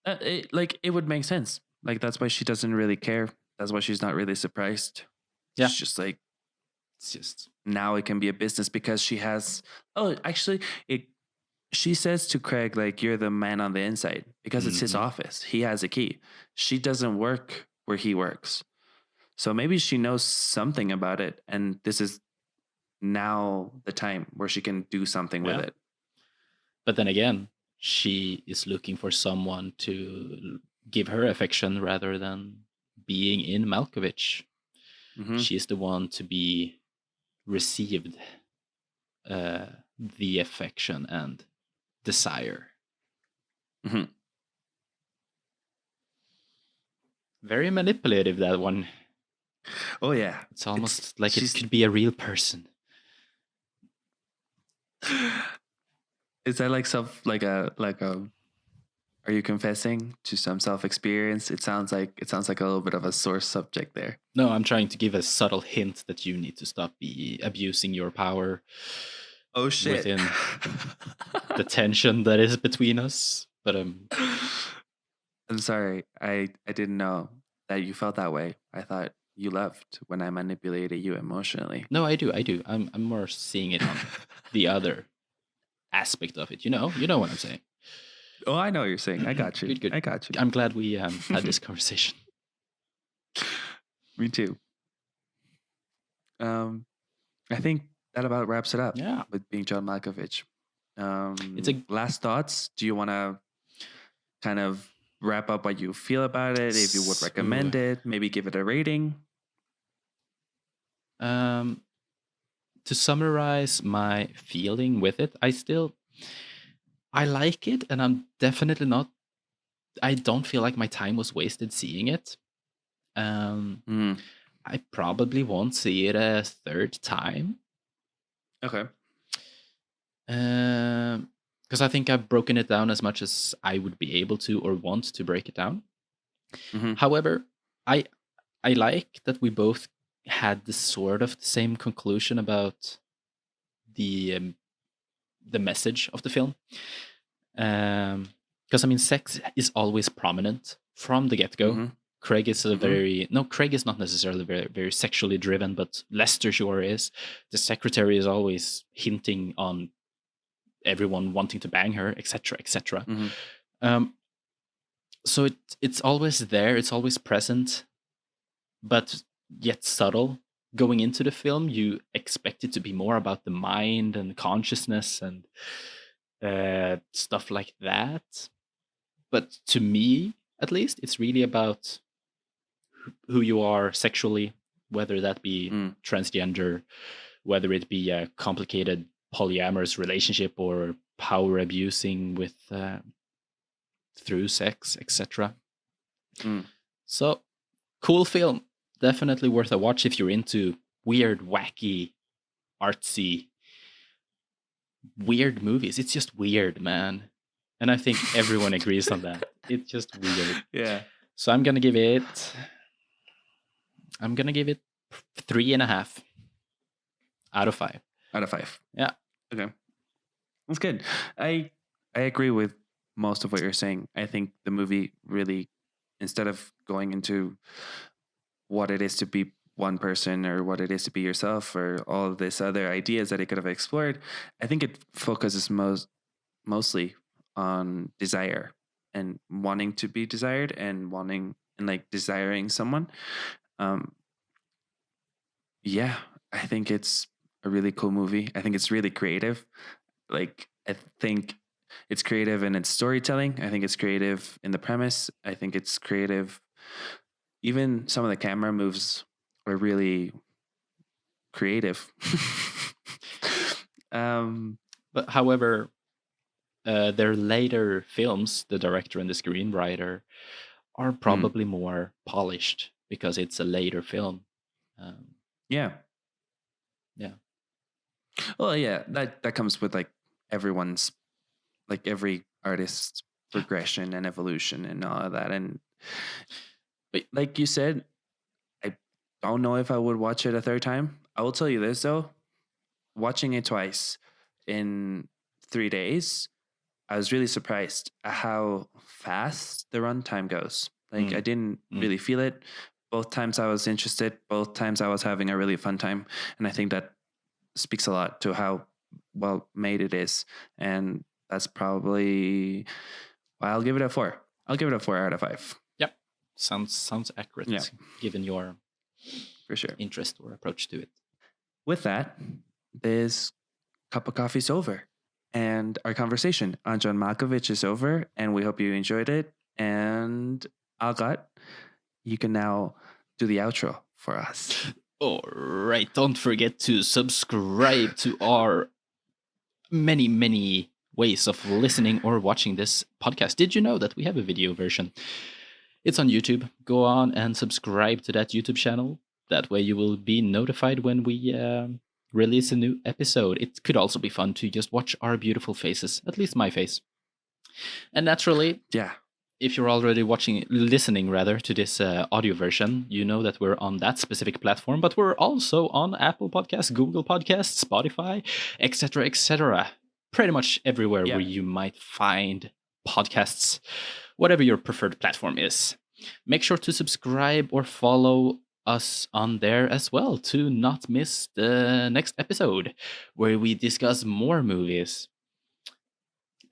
It would make sense. Like that's why she doesn't really care. That's why she's not really surprised. Yeah. She's just like, It's just now it can be a business because she has. Oh, actually, it. She says to Craig, like, you're the man on the inside because it's his Mhm. office. He has a key. She doesn't work where he works. So maybe she knows something about it. And this is now the time where she can do something with Yeah. it. But then again, she is looking for someone to give her affection rather than being in Malkovich. Mm-hmm. She's the one to be received the affection and desire. Mm-hmm. Very manipulative, that one. Oh, yeah. It's almost like it she's- could be a real person. Is that like are you confessing to some self-experience? It sounds like a little bit of a sore subject there. No, I'm trying to give a subtle hint that you need to stop abusing your power. Oh shit. Within the tension that is between us. But I'm sorry. I didn't know that you felt that way. I thought you loved when I manipulated you emotionally. no, I do. I'm more seeing it on the other aspect of it. You know what I'm saying. Oh, I know what you're saying. I got you. Good. I got you. I'm glad we had this conversation. Me too. I think that about wraps it up. Yeah. With Being John Malkovich. It's a last thoughts. Do you want to kind of wrap up what you feel about it? If you would recommend it, maybe give it a rating. To summarize my feeling with it, I like it, and I'm definitely not. I don't feel like my time was wasted seeing it. I probably won't see it a third time. Okay. Because I think I've broken it down as much as I would be able to or want to break it down. Mm-hmm. However, I like that we both had the sort of the same conclusion about the message of the film. Because I mean, sex is always prominent from the get-go. Mm-hmm. Craig is Craig is not necessarily very sexually driven, but Lester sure is. The secretary is always hinting on everyone wanting to bang her, etc., etc. Mm-hmm. So it's always there, it's always present, but yet subtle. Going into the film, you expect it to be more about the mind and consciousness and stuff like that. But to me, at least, it's really about who you are sexually, whether that be transgender, whether it be a complicated polyamorous relationship or power abusing with through sex, etc. So, cool film. Definitely worth a watch if you're into weird, wacky, artsy, weird movies. It's just weird, man. And I think everyone agrees on that. It's just weird. Yeah. So I'm gonna give it 3.5 out of 5. Out of 5. Yeah. Okay. That's good. I agree with most of what you're saying. I think the movie really, instead of going into what it is to be one person or what it is to be yourself or all of these other ideas that it could have explored, I think it focuses mostly on desire and wanting to be desired and wanting and like desiring someone. Yeah, I think it's a really cool movie. I think it's really creative. Like, I think it's creative in its storytelling. I think it's creative in the premise. I think it's creative. Even some of the camera moves are really creative. But however, their later films, the director and the screenwriter, are probably more polished because it's a later film. Yeah. Well, yeah, that comes with like everyone's, like every artist's progression and evolution and all of that. And but like you said, I don't know if I would watch it a third time. I will tell you this though, watching it twice in 3 days, I was really surprised at how fast the runtime goes. Like I didn't really feel it. Both times I was interested. Both times I was having a really fun time, and I think that speaks a lot to how well made it is. And that's probably why I'll give it a 4. I'll give it a 4 out of 5. Yep, sounds accurate. Yeah. Given your For sure interest or approach to it. With that, this cup of coffee's over, and our conversation on John Malkovich is over. And we hope you enjoyed it. And Algot, you can now do the outro for us. All right, don't forget to subscribe to our many ways of listening or watching this podcast. Did you know that we have a video version? It's on YouTube. Go on and subscribe to that YouTube channel. That way you will be notified when we release a new episode. It could also be fun to just watch our beautiful faces, at least my face. And naturally, yeah, if you're already listening to this audio version, you know that we're on that specific platform, but we're also on Apple Podcasts, Google Podcasts, Spotify, etc. Pretty much everywhere where you might find podcasts, whatever your preferred platform is. Make sure to subscribe or follow us on there as well to not miss the next episode where we discuss more movies.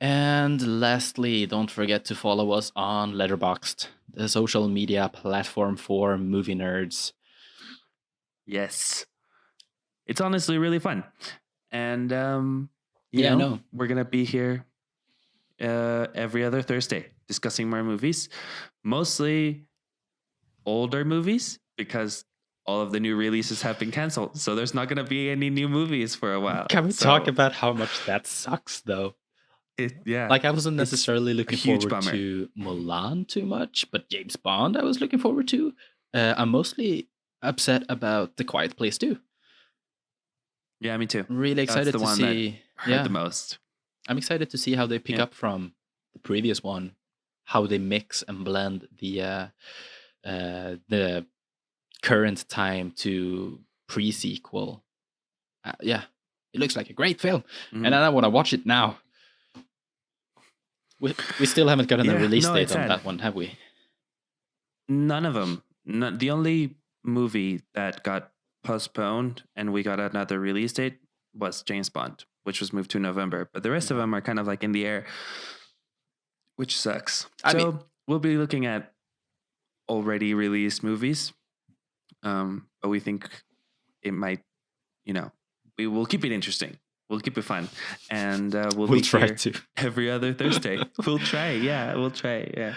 And lastly, don't forget to follow us on Letterboxd, the social media platform for movie nerds. Yes. It's honestly really fun. And I know. We're going to be here every other Thursday discussing more movies, mostly older movies because all of the new releases have been canceled. So there's not going to be any new movies for a while. Can we talk about how much that sucks though? Like I wasn't necessarily looking forward to Mulan too much, but James Bond I was looking forward to. I'm mostly upset about The Quiet Place too. Yeah, me too. Really excited That's the to one see. That hurt the most. I'm excited to see how they pick up from the previous one, how they mix and blend the current time to pre-sequel. It looks like a great film, and I want to watch it now. We still haven't gotten a release date on that one, have we? None of them. The only movie that got postponed and we got another release date was James Bond, which was moved to November. But the rest of them are kind of like in the air, which sucks. So we'll be looking at already released movies. But we think it might, we will keep it interesting. We'll keep it fun, and we'll try to every other Thursday. We'll try, yeah.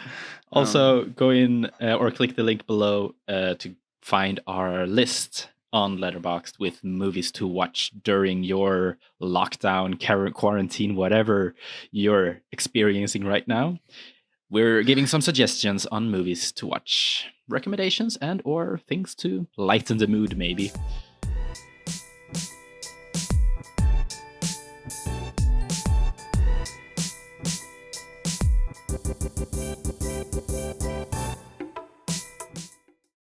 Also, go in or click the link below to find our list on Letterboxd with movies to watch during your lockdown, quarantine, whatever you're experiencing right now. We're giving some suggestions on movies to watch, recommendations and or things to lighten the mood, maybe.